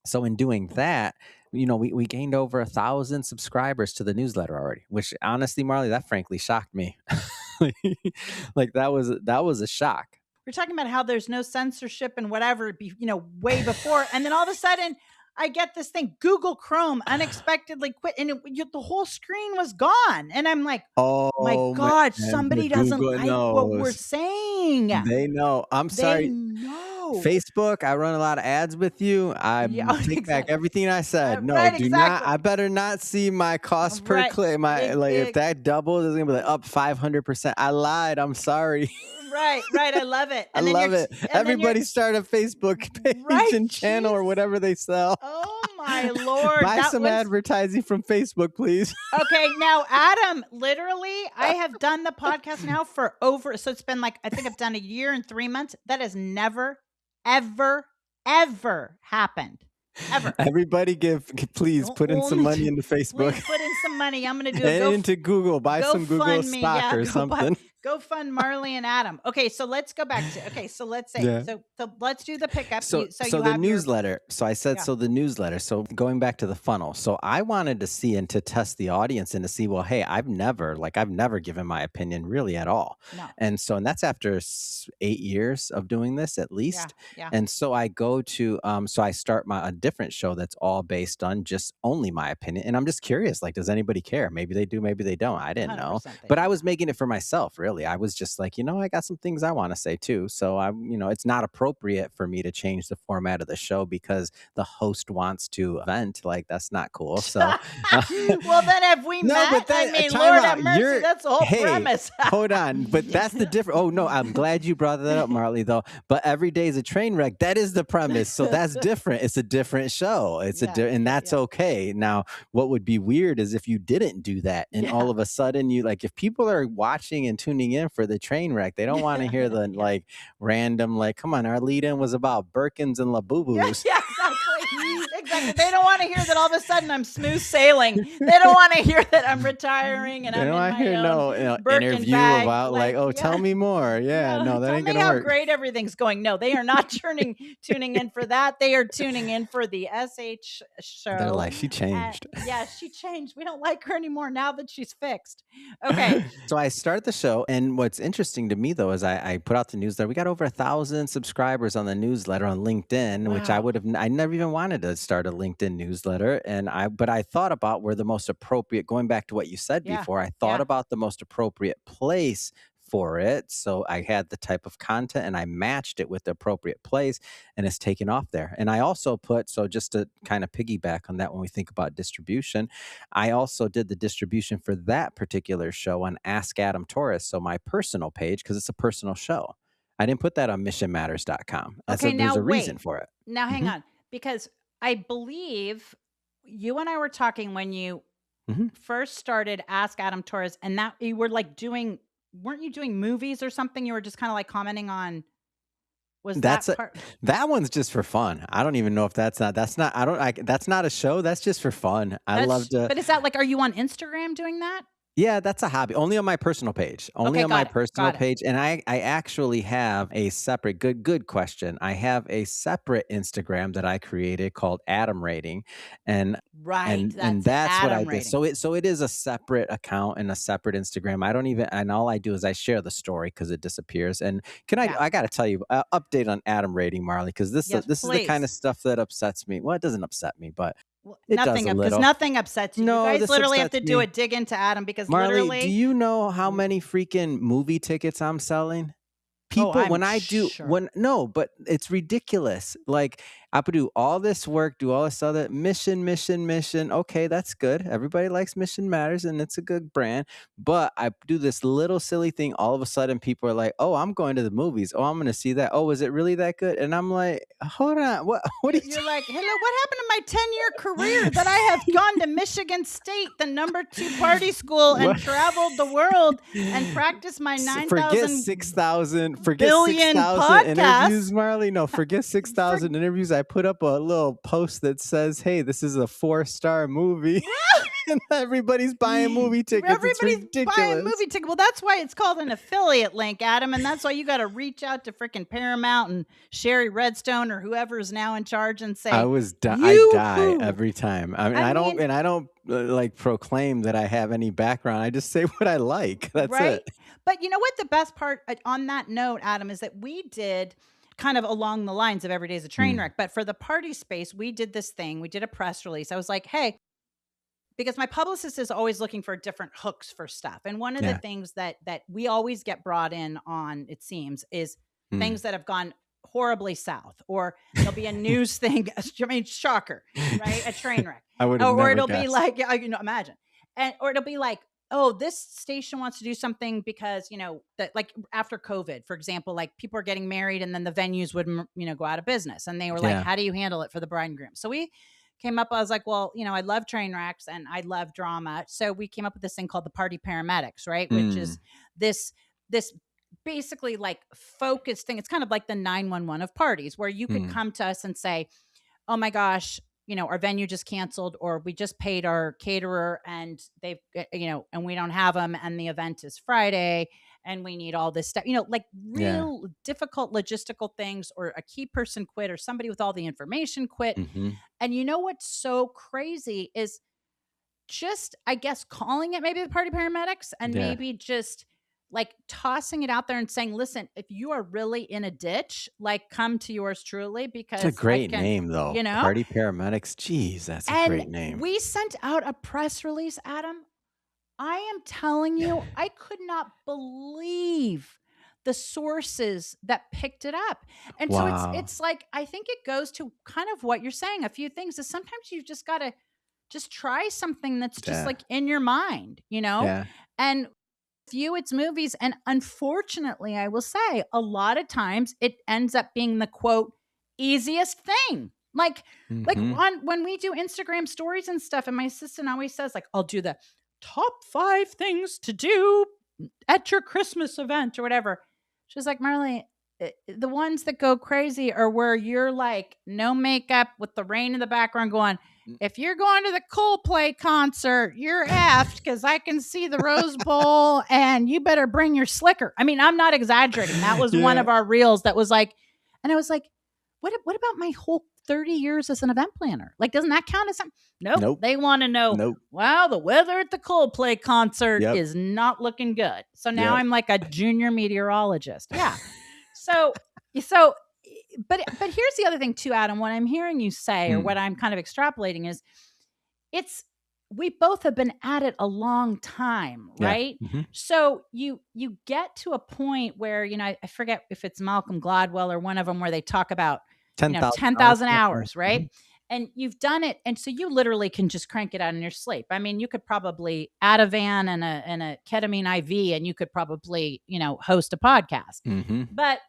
So in doing that, we gained over 1,000 subscribers to the newsletter already, which honestly, Marley, that frankly shocked me. like, like that was a shock. We're talking about how there's no censorship and whatever, way before. And then all of a sudden, I get this thing, Google Chrome unexpectedly quit, and the whole screen was gone. And I'm like, my Oh man, God, the somebody doesn't Google like what we're knows. saying. They know. I'm They sorry. know. Facebook, I run a lot of ads with you. I Yeah, take back exactly. everything I said. No, Right, do not. I exactly. better not see my cost per Right. click. My It, like if it, that doubles, it's gonna be like up 500%. I lied. I'm sorry. right, right. I love it. I love it. And then you're Everybody start a Facebook page right. and channel or Jeez. whatever they sell. Oh my Lord. Buy That some was advertising from Facebook, please. okay. Now, Adam, literally, I have done the podcast now for so it's been like, I think I've done a year and 3 months. That has never, ever, ever happened. Ever. Everybody please put in some money into Facebook Please put in some money. I'm going to do a and into Google. Buy go some Google fund me. stock Yeah, or something. go fund Marley and Adam. Okay, so let's go back to so let's say Yeah. so let's do the pickup. So, So so you the have your newsletter. So I said, yeah. so the newsletter. So going back to the funnel. So I wanted to see and to test the audience and to see, well, hey, I've never given my opinion really at all. No. And that's after 8 years of doing this at Yeah. least. Yeah. And so I go to, so I start a different show that's all based on just only my opinion. And I'm just curious, like, does anybody care? Maybe they do, maybe they don't. I didn't know, 100% they but I don't. was making it for myself, really. necessarily. I was just like, I got some things I want to say too. So it's not appropriate for me to change the format of the show because the host wants to vent. Like, that's not cool. So, Well, then have we no, met? but I that mean, time Lord have out. mercy. That's the whole Hey, premise. hold on. But that's the difference. Oh no, I'm glad you brought that up, Marley. Though, but every day is a train wreck. That is the premise. So that's different. It's a different show. And that's okay. Now, what would be weird is if you didn't do that, and all of a sudden you like, if people are watching and tuning in for the train wreck, they don't want to hear the like random like, come on, our lead-in was about Birkins and Labooboo's. Yeah, exactly. They don't want to hear that all of a sudden I'm smooth sailing. They don't want to hear that I'm retiring and They I'm don't in want to my hear own Birkin interview bag. about like, oh, tell me more. Yeah, no, that tell ain't me gonna how work. great everything's going. No, they are not tuning in for that. They are tuning in for the SH show. They're like, she changed. She changed. We don't like her anymore now that she's fixed. Okay. So I start the show, and what's interesting to me though is I put out the newsletter. We got over 1,000 subscribers on the newsletter on LinkedIn, which I never even wanted to start a LinkedIn newsletter. But I thought about where the most appropriate, going back to what you said before, I thought about the most appropriate place for it. So I had the type of content and I matched it with the appropriate place, and it's taken off there. And I also put, so just to kind of piggyback on that, when we think about distribution, I also did the distribution for that particular show on Ask Adam Torres. So my personal page, because it's a personal show. I didn't put that on missionmatters.com. There's a reason for it. Now hang on, because I believe you and I were talking when you first started Ask Adam Torres, and that you were like weren't you doing movies or something? You were just kind of like commenting on. That one's just for fun. I don't even know if that's not a show. That's just for fun. I love to. But is that like, are you on Instagram doing that? Yeah, that's a hobby. Only on my personal page. Only on my personal page. And I actually have a separate, good question. I have a separate Instagram that I created called Adam Rating. And that's what I did. So it is a separate account and a separate Instagram. And all I do is I share the story because it disappears. And I got to tell you, update on Adam Rating, Marley, because this is the kind of stuff that upsets me. Well, it doesn't upset me, but nothing upsets you. No, you guys literally have to do a dig into Adam because Marley, literally. Do you know how many freaking movie tickets I'm selling? People, but it's ridiculous. Like, I would do all this work, do all this other mission. Okay, that's good. Everybody likes Mission Matters, and it's a good brand. But I do this little silly thing. All of a sudden, people are like, "Oh, I'm going to the movies. Oh, I'm going to see that. Oh, is it really that good?" And I'm like, "Hold on, what? What are you?" You're like, "Hello, what happened to my 10-year career that I have gone to Michigan State, the #2 party school, and traveled the world and practiced my 9,000 forget 6,000 interviews, Marley. No, forget 6,000 interviews. I put up a little post that says, "Hey, this is a 4-star movie." And everybody's buying movie tickets. Everybody's buying movie tickets. Well, that's why it's called an affiliate link, Adam. And that's why you got to reach out to freaking Paramount and Sherry Redstone or whoever is now in charge and say, I die every time. I don't like proclaim that I have any background. I just say what I like. That's it. But you know what? The best part on that note, Adam, is that we did kind of along the lines of Every Day's a Train Wreck. But for the party space, we did this thing. We did a press release. I was like, hey, because my publicist is always looking for different hooks for stuff. And one of the things that we always get brought in on, it seems, is things that have gone horribly south, or there'll be a news thing. I mean, shocker, right? A train wreck. I would have or it'll guessed. Be like, imagine. Or it'll be like, oh, this station wants to do something because, that like after COVID, for example, like people are getting married and then the venues would, go out of business. And they were like, how do you handle it for the bride and groom? So we came up, I was like, well, I love train wrecks and I love drama. So we came up with this thing called the party paramedics, right? Which is this basically like focused thing. It's kind of like the 911 of parties, where you could come to us and say, oh my gosh, our venue just canceled, or we just paid our caterer and they've, and we don't have them. And the event is Friday and we need all this stuff, like real difficult logistical things, or a key person quit, or somebody with all the information quit. And what's so crazy is just, I guess, calling it maybe the party paramedics, and maybe just like tossing it out there and saying, listen, if you are really in a ditch, like come to yours truly, because it's a great name though. Party paramedics. Jeez, that's a great name. We sent out a press release, Adam, I am telling you, I could not believe the sources that picked it up. And so it's Wow. it's like I think it goes to kind of what you're saying. A few things is sometimes you just got to just try something that's just Yeah. like in your mind, you know? Yeah. And with you it's movies, and unfortunately, I will say a lot of times it ends up being the quote easiest thing. Like Mhm. on when we do Instagram stories and stuff, and my assistant always says like I'll do the top 5 things to do at your Christmas event or whatever. She's like, Marley, the ones that go crazy are where you're like no makeup with the rain in the background going, Mm. if you're going to the Coldplay concert, you're effed because I can see the Rose Bowl and you better bring your slicker. I mean, I'm not exaggerating. That was one Yeah. of our reels that was like, and I was like, what about my whole 30 years as an event planner? Like, doesn't that count as something? Nope. Nope. They want to know, Nope. well, the weather at the Coldplay concert Yep. is not looking good. So now Yep. I'm like a junior meteorologist. Yeah. So, so, but here's the other thing too, Adam. What I'm hearing you say, or what Mm. I'm kind of extrapolating is, it's we both have been at it a long time, Yeah. right? Mhm. So you get to a point where, I forget if it's Malcolm Gladwell or one of them where they talk about, 10,000 hours. 10,000 Yeah, yeah. hours, right? Mhm. And you've done it, and so you literally can just crank it out in your sleep. I mean, you could probably add a van and a ketamine IV, and you could probably, host a podcast. Mhm. But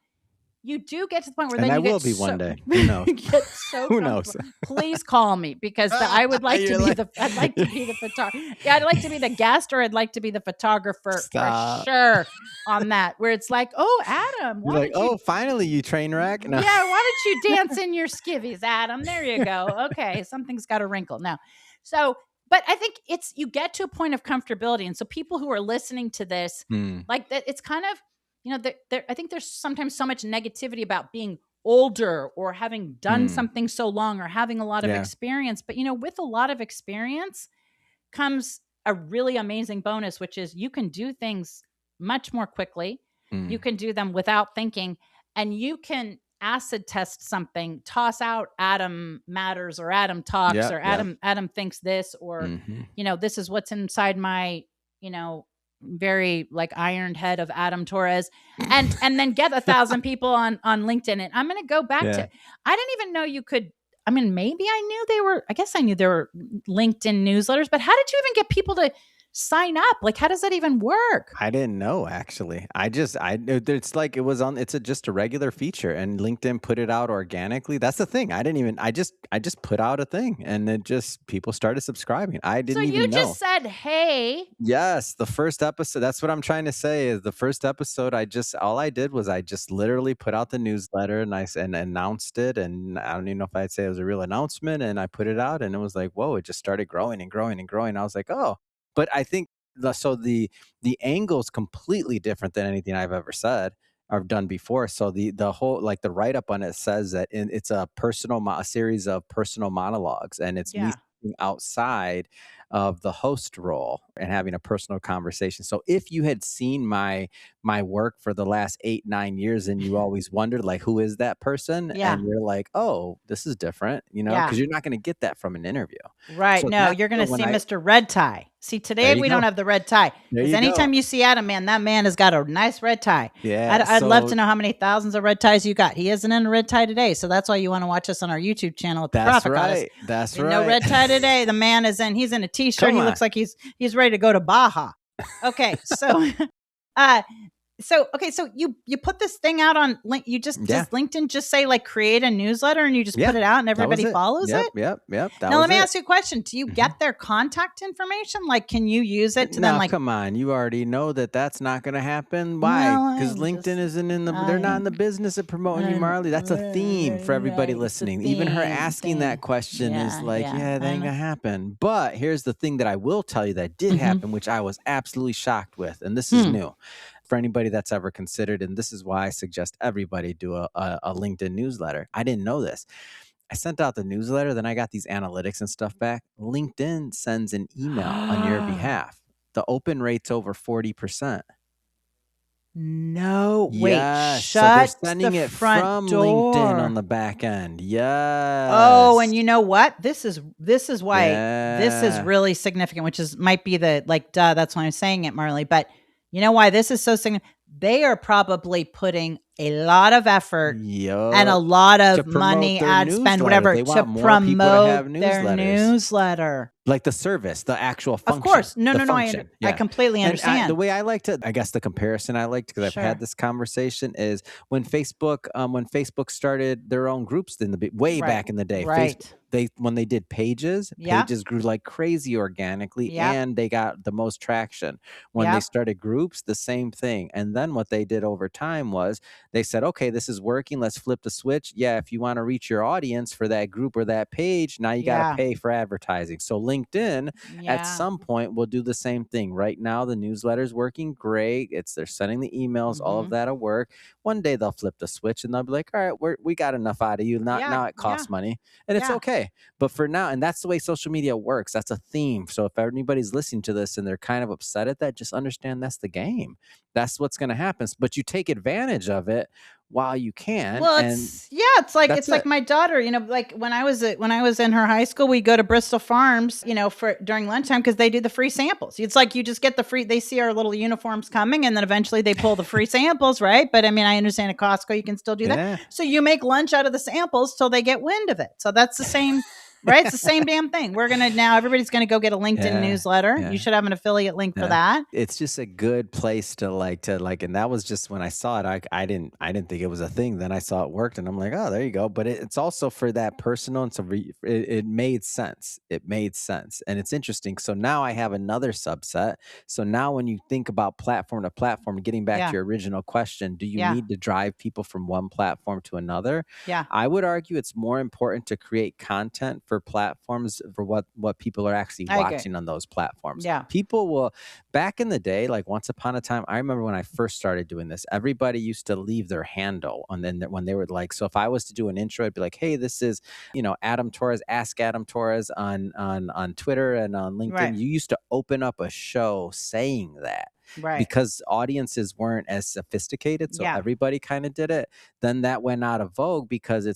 you do get to the point where And then I you get will be so one day. Who knows? you get so Who knows? comfortable. Please call me because I would like to You're be like the I'd like to be the photographer. Yeah, I'd like to be the guest, or I'd like to be the photographer for stop. sure on that. Where it's like, oh, Adam, You're why like, don't you? "Oh, finally, you train wreck." No. Yeah, why don't you dance in your skivvies, Adam? There you go. Okay, something's got a wrinkle now. So, but I think it's you get to a point of comfortability, and so people who are listening to this, Mm. like that, it's kind of I think there's sometimes so much negativity about being older or having done Mm. something so long or having a lot of Yeah. experience. But with a lot of experience comes a really amazing bonus, which is you can do things much more quickly. You Mm. can do them without thinking, and you can acid test something, toss out Adam matters or Adam talks Yep, or yep. Adam thinks this, or Mhm. this is what's inside my, you know, very like ironed head of Adam Torres, and then get 1,000 people on LinkedIn. And I'm going to go back to, Yeah. I didn't even know you could. I mean, maybe I knew they were, I guess I knew there were LinkedIn newsletters, but how did you even get people to sign up? Like, how does that even work? I didn't know actually. I knew it's like it was on it's just a regular feature and LinkedIn put it out organically. That's the thing. I just put out a thing and it just people started subscribing. I So didn't you even know. just said, hey, Yes, the first episode, that's what I'm trying to say is the first episode, all I did was I just literally put out the newsletter and and announced it, and I don't even know if I'd say it was a real announcement, and I put it out, and it was like, whoa, it just started growing and growing and growing. I was like, oh, but I think the angle is completely different than anything I've ever said or done before. So the whole like the write up on it says that it's a a series of personal monologues, and it's me yeah, sitting outside of the host role and having a personal conversation. So if you had seen my work for the last 8 9 years and you always wondered like who is that person, yeah, and you're like, oh, this is different, yeah. because you're not going to get that from an interview. Right. So No, that's you're going the to when see I Mr. Red Tie. See, there today you we go, don't have the red tie there because you go. anytime you see Adam, man, that man has got a nice red tie. Yeah, I'd love so to know how many thousands of red ties you got. He isn't in a red tie today. So that's why you want to watch us on our YouTube channel at the that's Profit Goddess. right, that's No right. red tie today. The man he's in a t-shirt. Come He on. looks like he's ready to go to Baja. Okay. So, uh, so okay, so you put this thing out on link. You just Yeah, does LinkedIn just say like create a newsletter and you just put yeah, it out and that was everybody it. follows Yep, it? yep, yep, that Now let was me it. ask you a question. Do you Mhm. get their contact information? Like, can you use it to then Now, like? come on, you already know that that's not gonna happen. Why? Well, Because I'm LinkedIn just isn't they're not in the business of promoting you, Marley. That's a theme for everybody right. It's a listening. Even her asking theme. that question is Yeah, like, yeah. yeah, that I ain't know. gonna happen. But here's the thing that I will tell you that did Mm-hmm. happen, which I was absolutely shocked with, and this is Hmm. new for anybody that's ever considered, and this is why I suggest everybody do a LinkedIn newsletter. I didn't know this. I sent out the newsletter, then I got these analytics and stuff back. LinkedIn sends an email on your behalf. The open rate's over 40%. No, wait, Yes, so they're shut the sending it front from LinkedIn on door. the back end. Oh, Yes. and you know what? This is why this is Yeah. really significant, which is might be the like, duh, that's why I'm saying it, Marley. But you know why this is so significant? They are probably putting a lot of effort and a Yup. lot To of promote money, their ad spend, newsletter. whatever, They to want more people to promote have their newsletters. newsletter. Like the service, the actual Of function, course. No, the no, no. function, I yeah. completely And the understand. way I like to, I guess the comparison I liked, because I've had Sure. this conversation, is when Facebook started their own groups in the way Right. back in the day. Facebook, Right. when they did pages, Yeah. pages grew like crazy organically, Yep. and they got the most traction. When they Yep. started groups, the same thing. And then what they did over time was they said, okay, this is working. Let's flip the switch. Yeah, if you want to reach your audience for that group or that page, now you got to Yeah. pay for advertising. So LinkedIn at Yeah. some point will do the same thing. Right now, the newsletter's working great. They're sending the emails, all of Mm-hmm. that'll work. One day they'll flip the switch and they'll be like, all right, we got enough out of you. Not Yeah. now it Yeah. costs money. And it's Yeah. okay. But for now, and that's the way social media works. That's a theme. So if anybody's listening to this and they're kind of upset at that, just understand that's the game. That's what's going to happen. But you take advantage of it while you can. Well, And it's that's like it. my daughter, like when I was in her high school, we go to Bristol Farms, for during lunchtime because they do the free samples. It's like you just get the free. They see our little uniforms coming, and then eventually they pull the free samples, right? But I mean, I understand at Costco you can still do that. Yeah. So you make lunch out of the samples till they get wind of it. So that's the same. Right? It's the same damn thing. Everybody's gonna go get a LinkedIn Yeah. newsletter. You Yeah. should have an affiliate link for Yeah. that. It's just a good place to like, and that was just when I saw it, I didn't think it was a thing. Then I saw it worked and I'm like, oh, there you go. But it's also for that personal, and so it made sense. It made sense. And it's interesting. So now I have another subset. So now when you think about platform to platform, getting back to Yeah. your original question, do you Yeah. need to drive people from one platform to another? Yeah. I would argue it's more important to create content for platforms for what people are actually I agree. watching on those platforms. Yeah. People will, back in the day, like once upon a time, I remember when I first started doing this, everybody used to leave their handle. And then when they were like, so if I was to do an intro, I'd be like, hey, this is, Adam Torres, ask Adam Torres on Twitter and on LinkedIn. Right. You used to open up a show saying that. Right. Because audiences weren't as sophisticated, so Yeah. everybody kind of did it. Then that went out of vogue because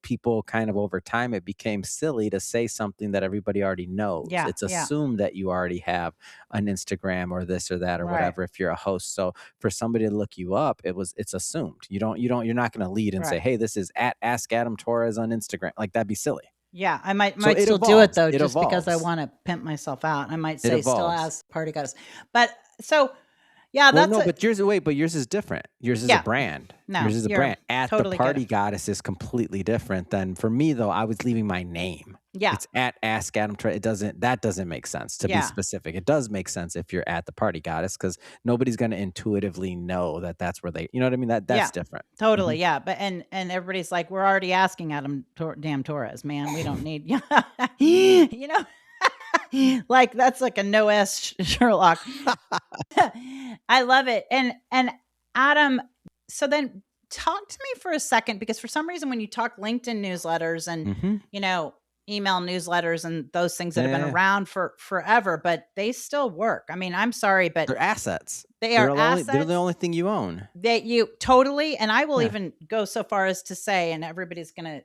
people kind of over time it became silly to say something that everybody already knows. Yeah. It's Yeah. assumed that you already have an Instagram or this or that or Right. whatever if you're a host. So for somebody to look you up, it's assumed. You're not going to lead and say, Right. "Hey, this is at Ask Adam Torres on Instagram." Like that'd be silly. Yeah, I might So might it still do it evolves. though, It just because I evolves. want to pimp myself out. I might It say still evolves. as party goddess, but so yeah, Well, that's no, it. but yours is different. Yours is a Yeah, brand. no, Yours is a you're brand. At the totally good. party goddess is completely different than for me though. I was leaving my name. Yeah, It's at Ask Adam. That doesn't make sense to be yeah, specific. It does make sense if you're at the party goddess because nobody's going to intuitively know that that's where they. You know what I mean? That's yeah, different. totally. Mhm. Yeah, but and everybody's like, we're already asking Adam damn Torres, man. We don't need, you know, like that's like a no S Sherlock. I love it. And Adam, so then talk to me for a second because for some reason when you talk LinkedIn newsletters and Mhm. you know email newsletters and those things that have been Yeah. around for forever, but they still work. I mean, I'm sorry, but They're assets. they are They're the assets only thing you own. that you totally, and I will Yeah. even go so far as to say, and everybody's going to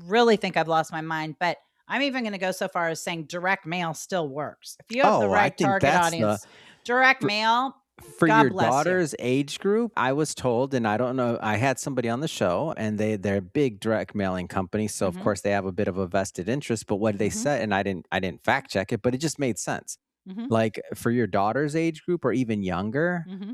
really think I've lost my mind, but I'm even going to go so far as saying direct mail still works. If you have the Oh, I right think target that's the audience, direct mail, for God your bless you. daughter's age group, I was told, and I don't know, I had somebody on the show and they're a big direct mailing company. So of Hmm. course they have a bit of a vested interest, but what they Hmm. said, and I didn't fact check it, but it just made sense. Hmm. Like for your daughter's age group or even younger, Hmm.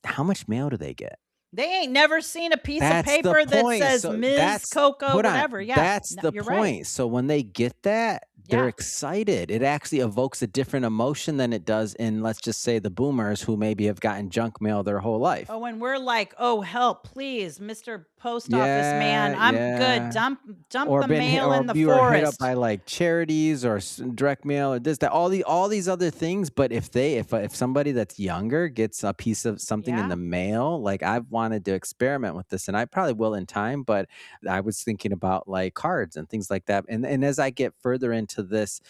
how much mail do they get? They ain't never seen a piece of That's the paper that point. says So Ms. Coco, hold on. whatever. Yeah, That's no, the you're right. point. So when they get that, they're Yeah, excited. It actually evokes a different emotion than it does in, let's just say, the boomers who maybe have gotten junk mail their whole life. oh, and we're like, oh, help, please, Mr. Post Office man, Yeah, I'm good. yeah. Dump Or the been hit, mail or in the you were hit up forest. by like charities or direct mail or this, that, all these other things. But if somebody that's younger gets a piece of something in Yeah, the mail, like I've wanted to experiment with this, and I probably will in time. But I was thinking about like cards and things like that. And as I get further into this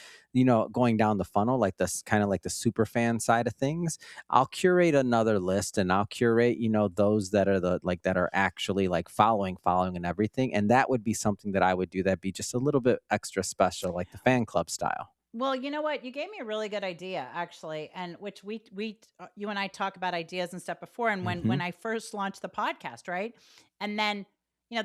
going down the funnel, like this kind of like the super fan side of things, I'll curate another list and I'll curate, those that are that are actually like following and everything. And that would be something that I would do that'd be just a little bit extra special, like the fan club style. Well, you know what? You gave me a really good idea, actually, and which you and I talk about ideas and stuff before. And when Hmm. I first launched the podcast, right, and then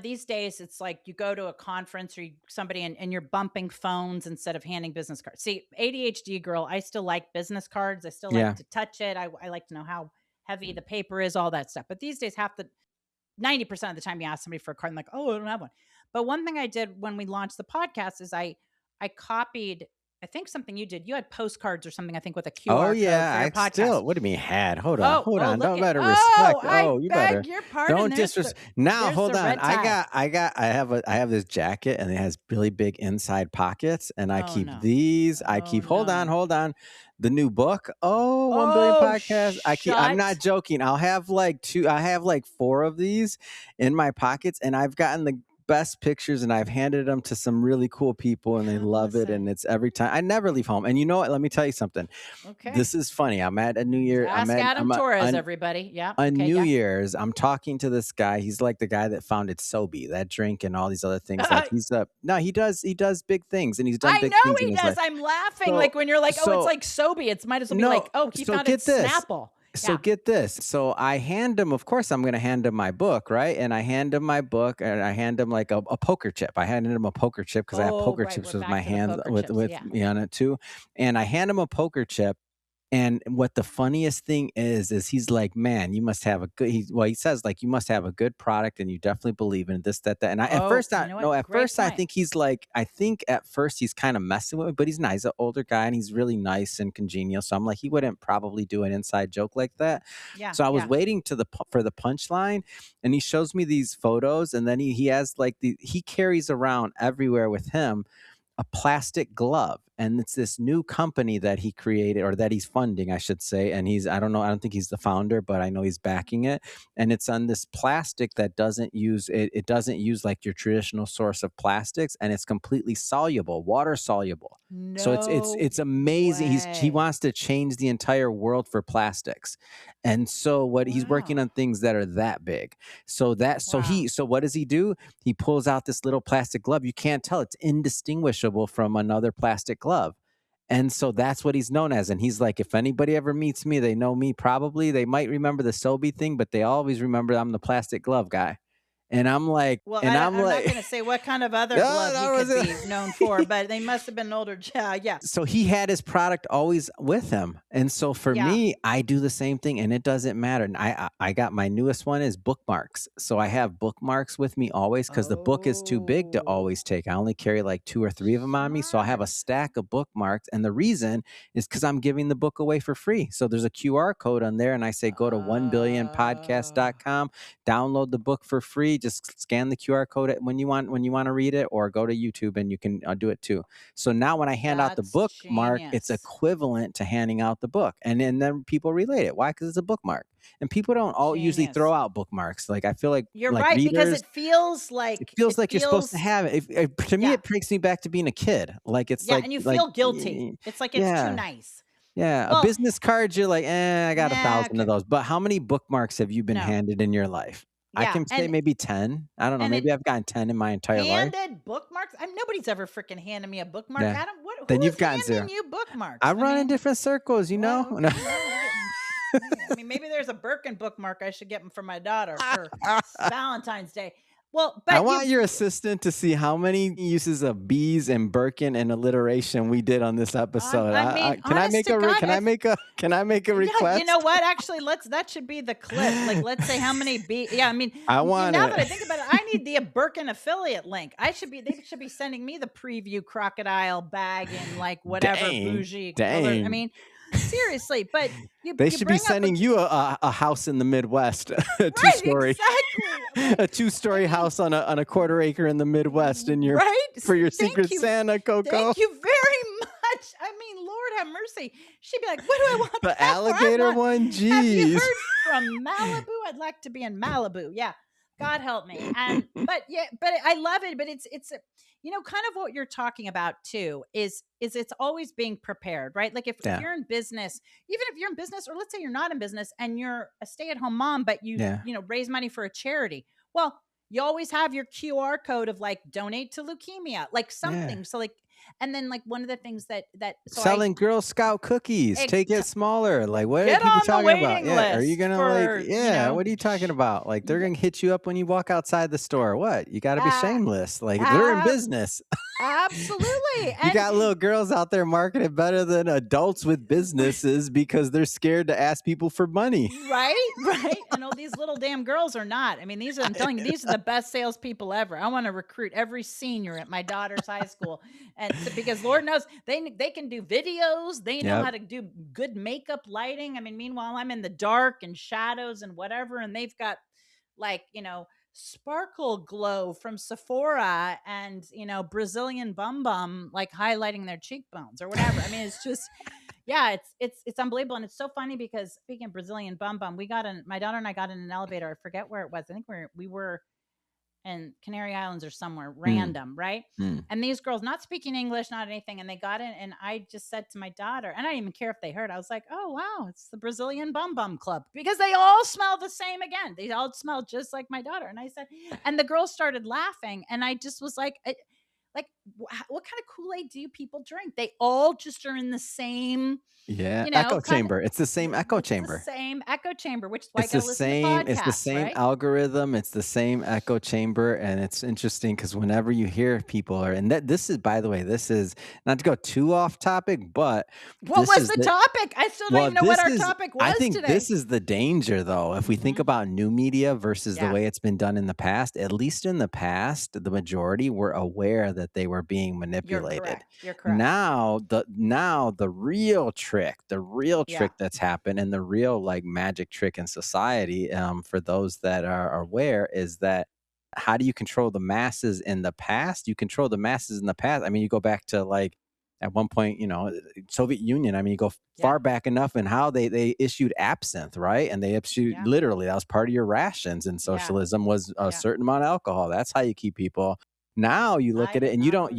these days it's like you go to a conference or somebody and you're bumping phones instead of handing business cards. See, ADHD girl, I still like business cards. I still like Yeah. to touch it. I like to know how heavy the paper is, all that stuff. But these days, 90% of the time you ask somebody for a card, I'm like, oh, I don't have one. But one thing I did when we launched the podcast is I copied, I think something you did. You had postcards or something, I think, with a Oh QR code for yeah, your I podcast. still. What do you mean had? Hold on, Oh, hold oh, on. look Don't at, better oh, respect. I Oh, you beg better. your pardon. Don't disrespect. Now, There's hold the on. red tag. I have this jacket and it has really big inside pockets, and I Oh keep no. these. I Oh keep. Hold on, no. hold on. The new book. Oh, 1 billion Oh, podcast. I'm not shut. joking. I'll have like two. I have like four of these in my pockets, and I've gotten the best pictures and I've handed them to some really cool people and they love it, and Listen. it's every time. I never leave home. And you know what? Let me tell you something. Okay. This is funny. I'm at a New Year. Ask Adam I'm Torres, everybody. Yeah. on Okay. New Yeah. Year's. I'm talking to this guy. He's like the guy that founded Sobe, that drink, and all these other things. Like he's a no, he does big things, and he's done I big know things in he his does. life. I'm laughing So like when you're like, oh, it's so like Sobe. It might as well be no, like, oh, he so founded get this. Snapple. So Yeah. get this. So I hand him, of course, I'm going to hand him my book, right? And I hand him my book, and I hand him like a poker chip. I handed him a poker chip because I have Oh, poker right. chips We're with my back to the hands poker with chips. with Yeah. me on it too. And I hand him a poker chip, and what the funniest thing is he's like, man, you must have a good. He says like, you must have a good product, and you definitely believe in this, that, that. And I at Oh, first, you I know no, what? at Great first I point. think he's like, I think at first he's kind of messing with me, but he's nice, an older guy, and he's really nice and congenial. So I'm like, he wouldn't probably do an inside joke like that. Yeah. So I was Yeah. waiting for the punchline, and he shows me these photos, and then he has like he carries around everywhere with him a plastic glove, and it's this new company that he created, or that he's funding, I should say. And I don't know, I don't think he's the founder, but I know he's backing it. And it's on this plastic that doesn't use it doesn't use like your traditional source of plastics, and it's completely soluble, water soluble. So No it's amazing. He way. wants to change the entire world for plastics. And so what he's working Wow. on things that are that big. Wow. So what does he do? He pulls out this little plastic glove. You can't tell, it's indistinguishable from another plastic glove. And so that's what he's known as. And he's like, if anybody ever meets me, they know me probably. They might remember the Sobe thing, but they always remember I'm the plastic glove guy. Well, And I'm I'm not like, going to say what kind of other no, glove he that could wasn't. be known for, but they must have been older. Yeah. Yeah. So he had his product always with him. And so for Yeah. me, I do the same thing, and it doesn't matter. And I got my newest one is bookmarks. So I have bookmarks with me always because the book is too big to Oh, always take. I only carry like two or three of them on me. So I have a smart. stack of bookmarks. And the reason is because I'm giving the book away for free. So there's a QR code on there, and I say go to Uh, 1billionpodcast.com, download the book for free. Just scan the QR code when you want to read it, or go to YouTube and you can do it too. So now when I hand out the that's bookmark, it's genius. equivalent to handing out the book. And then people relate it. Why? Because it's a bookmark. And people don't all usually throw Genius. out bookmarks. Like I feel like You're right, because readers, it feels it like, feels like you're supposed to have it. To me, yeah. it takes me back to being a kid. Like it's Yeah. And you feel guilty. It's like it's too yeah. nice. Yeah. A Well, business card, you're like, I got a nah, thousand of okay. those. But how many bookmarks have you been No. handed in your life? I Yeah. can say maybe 10. I don't know. And it Maybe I've gotten 10 in my entire life. handed bookmarks. Nobody's ever freaking handed me a bookmark. Yeah. Adam, who Then you've is gotten handing zero. you bookmarks? I I run in mean, different circles, you know? well, okay. Well, I mean, maybe there's a Birkin bookmark I should get for my daughter for Valentine's Day. Well, I but want your assistant to see how many uses of bees and Birkin and alliteration we did on this episode. I mean, Can I honest make to God, can I make a yeah, you know request? what? Actually, that should be the clip. Like, let's say how many yeah, I mean, I want now it. that I think about it, I need the Birkin affiliate link. They should be sending me the preview crocodile bag in like whatever Dang, bougie color. I dang. mean, seriously, but They you should be bring up a sending you a house in the Midwest, a two right, story, exactly. Like, a two I story mean, house on a quarter acre in the Midwest in your right? for your Thank secret you. Santa, Coco. Thank you very much. I mean, Lord have mercy. She'd be like, what do I want The that for? alligator one, Have you geez. heard from Malibu? I'd like to be in Malibu. Yeah. God help me. And but yeah, but I love it. But it's kind of what you're talking about too is it's always being prepared, right? Like if Yeah. you're in business, even if you're in business, or let's say you're not in business and you're a stay-at-home mom, but Yeah. raise money for a charity. Well, you always have your QR code of like donate to leukemia, like Yeah. something. So like, and then like one of the things that so I Selling Girl Scout cookies, ex- take it smaller. Like, what are get people on the talking about? waiting Yeah, are you list gonna like, for, yeah, what are you talking about? Like, they're yeah, gonna hit you up when you walk outside the store. What? You got to be uh, shameless. Like, they're in uh, business. absolutely. You And got little girls out there marketing better than adults with businesses because they're scared to ask people for money. right, right. And all these little damn girls are not. I mean, I'm telling you, these are the best salespeople ever. I want to recruit every senior at my daughter's high school, and so, because Lord knows they can do videos, they know Yep. how to do good makeup, lighting. I mean, meanwhile, I'm in the dark and shadows and whatever, and they've got like sparkle glow from Sephora and Brazilian bum bum like highlighting their cheekbones or whatever. I mean, it's just yeah, it's unbelievable. And it's so funny because speaking of Brazilian bum bum, my daughter and I got in an elevator. I forget where it was. I think we were in Canary Islands or somewhere Mm, random, right? mm. And these girls not speaking English, not anything, and they got in, and I just said to my daughter, and I didn't even care if they heard. I was like, "Oh wow, it's the Brazilian Bum Bum Club," because they all smell the same again. They all smell just like my daughter. And I said, and the girls started laughing, and I just was like, like, what kind of Kool Aid do you people drink? They all just are in the same, Yeah. Echo kind of. chamber. It's the same echo It's the chamber. same echo chamber, which is why I got to listen to It's the podcasts, same right? algorithm, it's the same echo chamber, and it's interesting because whenever you hear people are and that this is by the way, this is not to go too off topic, but What this was is the the topic? I still don't well, even know what this our is topic I was think today. this is the danger though. If we think Mhm. about new media versus the Yeah, way it's been done in the past, at least in the past, the majority were aware that they were being you're manipulated. correct. You're correct. Now the real Yeah, trick that's happened and the real like magic trick in society, for those that are aware, is that how do you control the masses in the past? You control the masses in the past. I mean, you go back to like at one point, Soviet Union. I mean, you go yeah, far back enough and how they issued absinthe, right? And they issued yeah, literally that was part of your rations. And yeah, socialism was a yeah. certain amount of alcohol. That's how you keep people. Now you look I at it did and not know that.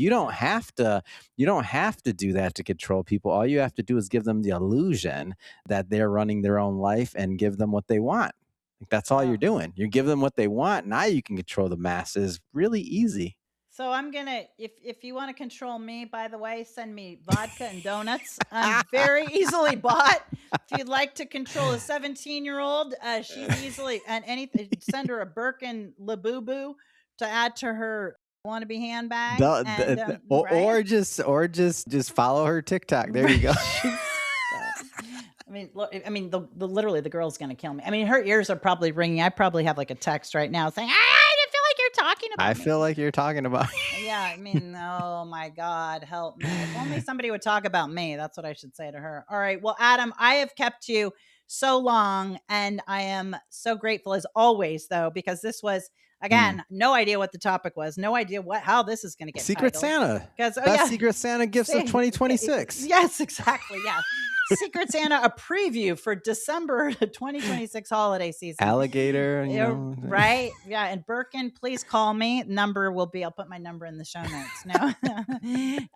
you don't have to do that to control people. All you have to do is give them the illusion that they're running their own life and give them what they want. Like, that's all you're Well, doing. You give them what they want. Now you can control the masses really easy. so I'm gonna if you want to control me, by the way, send me vodka and donuts. I'm very easily bought. If you'd like to control a 17-year-old, she's easily and anything. Send her a Birkin Labooboo to add to her wannabe handbag, and right. Or just follow her TikTok. There you go. Jeez, God. I mean, look, I mean, the literally the girl's gonna kill me. I mean, her ears are probably ringing. I probably have like a text right now saying, "I feel like you're talking I about me." feel like you're talking about Yeah, I mean, oh my God, help me. If only somebody would talk about me. That's what I should say to her. All right. Well, Adam, I have kept you so long, and I am so grateful as always, though, because this was, Mm. again, no idea what the topic was, no idea how this is going to get Secret titled. Santa. Because, oh, Best yeah, Secret Santa gifts of say, 2026. yes, exactly. Yeah. Secret Santa, a preview for December 2026 holiday season. Alligator, Yeah, right. Yeah. And Birkin, please call me. Number will be, I'll put my number in the show notes. No,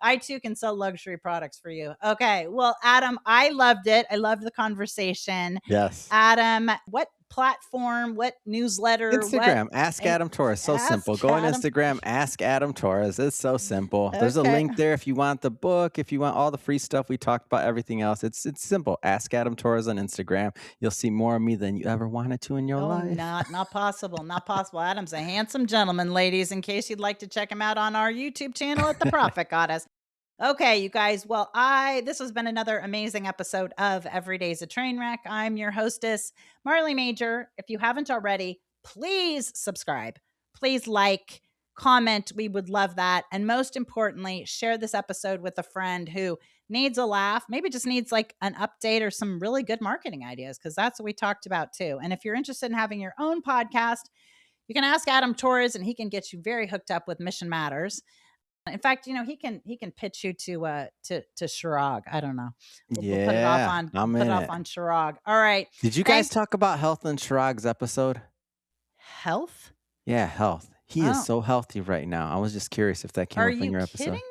I too can sell luxury products for you. Okay. Well, Adam, I loved it. I loved the conversation. Yes. Adam, what platform, what newsletter, what Instagram, Ask and Adam Torres. So simple. ask Go on Adam? Instagram, Ask Adam Torres. It's so simple. There's a Okay. link there if you want the book, if you want all the free stuff we talked about, everything else. It's simple. Ask Adam Torres on Instagram. You'll see more of me than you ever wanted to in your Oh, life. not possible. Not possible. Adam's a handsome gentleman, ladies, in case you'd like to check him out on our YouTube channel at The Profit Goddess. Okay, you guys. Well, this has been another amazing episode of Every Day's a Train Wreck. I'm your hostess, Marley Major. If you haven't already, please subscribe. Please like, comment. We would love that. And most importantly, share this episode with a friend who needs a laugh, maybe just needs like an update or some really good marketing ideas, because that's what we talked about too. And if you're interested in having your own podcast, you can ask Adam Torres and he can get you very hooked up with Mission Matters. In fact, he can pitch you to Shirag. I don't know. We'll put it off Yeah, on I'm put it in off it. on Shirag. All right. Did you guys Thank talk about health in Shirag's episode? health. Yeah, health. He is Oh, so healthy right now. I was just curious if that came are up in you your kidding episode. me?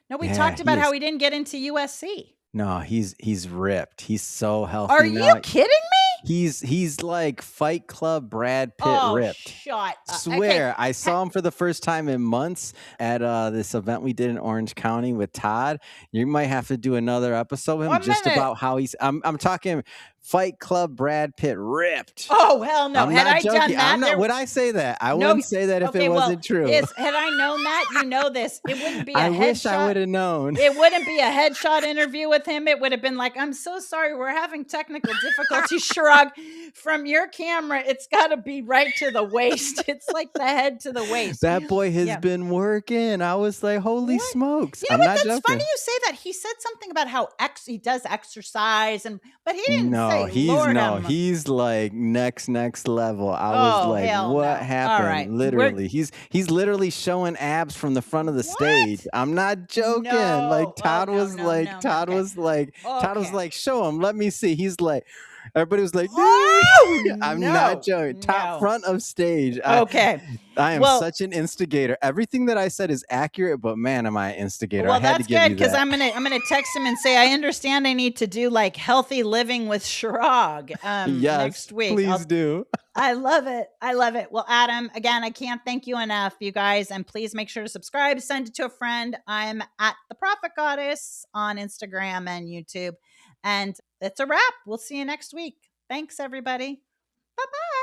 No, we Yeah, talked he about how is. he didn't get into USC. No, he's ripped. He's so Are healthy you now. kidding me? He's like Fight Club Brad Pitt Oh, ripped. shut up. Okay. Swear, I saw him for the first time in months at this event we did in Orange County with Todd. You might have to do another episode with him One just minute. about how I'm talking Fight Club Brad Pitt ripped. Oh, hell no. I'm Had not I done joking. I'm that, not would I say that? I no. wouldn't say that if it Okay, well, wasn't true. had I known that, this, it wouldn't be a I wish I headshot. would have known. It wouldn't be a headshot interview with him. It would have been like, I'm so sorry, we're having technical difficulties. Shrug. From your camera, it's got to be right to the waist. It's like the head to the waist. That boy has Yeah. been working. I was like, holy What? smokes. You know I'm what? not That's funny joking. you say that. He said something about how he does exercise, but he didn't No, say Lord. he's like next level. I was Oh, like, hell what no. All happened? right. Literally. He's literally showing abs from the front of the What? stage. I'm not joking. Like No. Todd Oh, no, was no, like no, no. Todd Okay. was like Todd was Okay. like, show him, let me see. He's like everybody was like, dude. Oh, I'm no. not joking. Top No. front of stage. Okay. I am Well, such an instigator. Everything that I said is accurate, but man, am I an instigator. I well, had to that's give good you because that. I'm gonna text him and say I understand I need to do like healthy living with Shirag Yes, next week. please do. I love it. I love it. Well, Adam, again, I can't thank you enough, you guys. And please make sure to subscribe, send it to a friend. I'm at the Prophet Goddess on Instagram and YouTube. And it's a wrap. We'll see you next week. Thanks, everybody. Bye bye.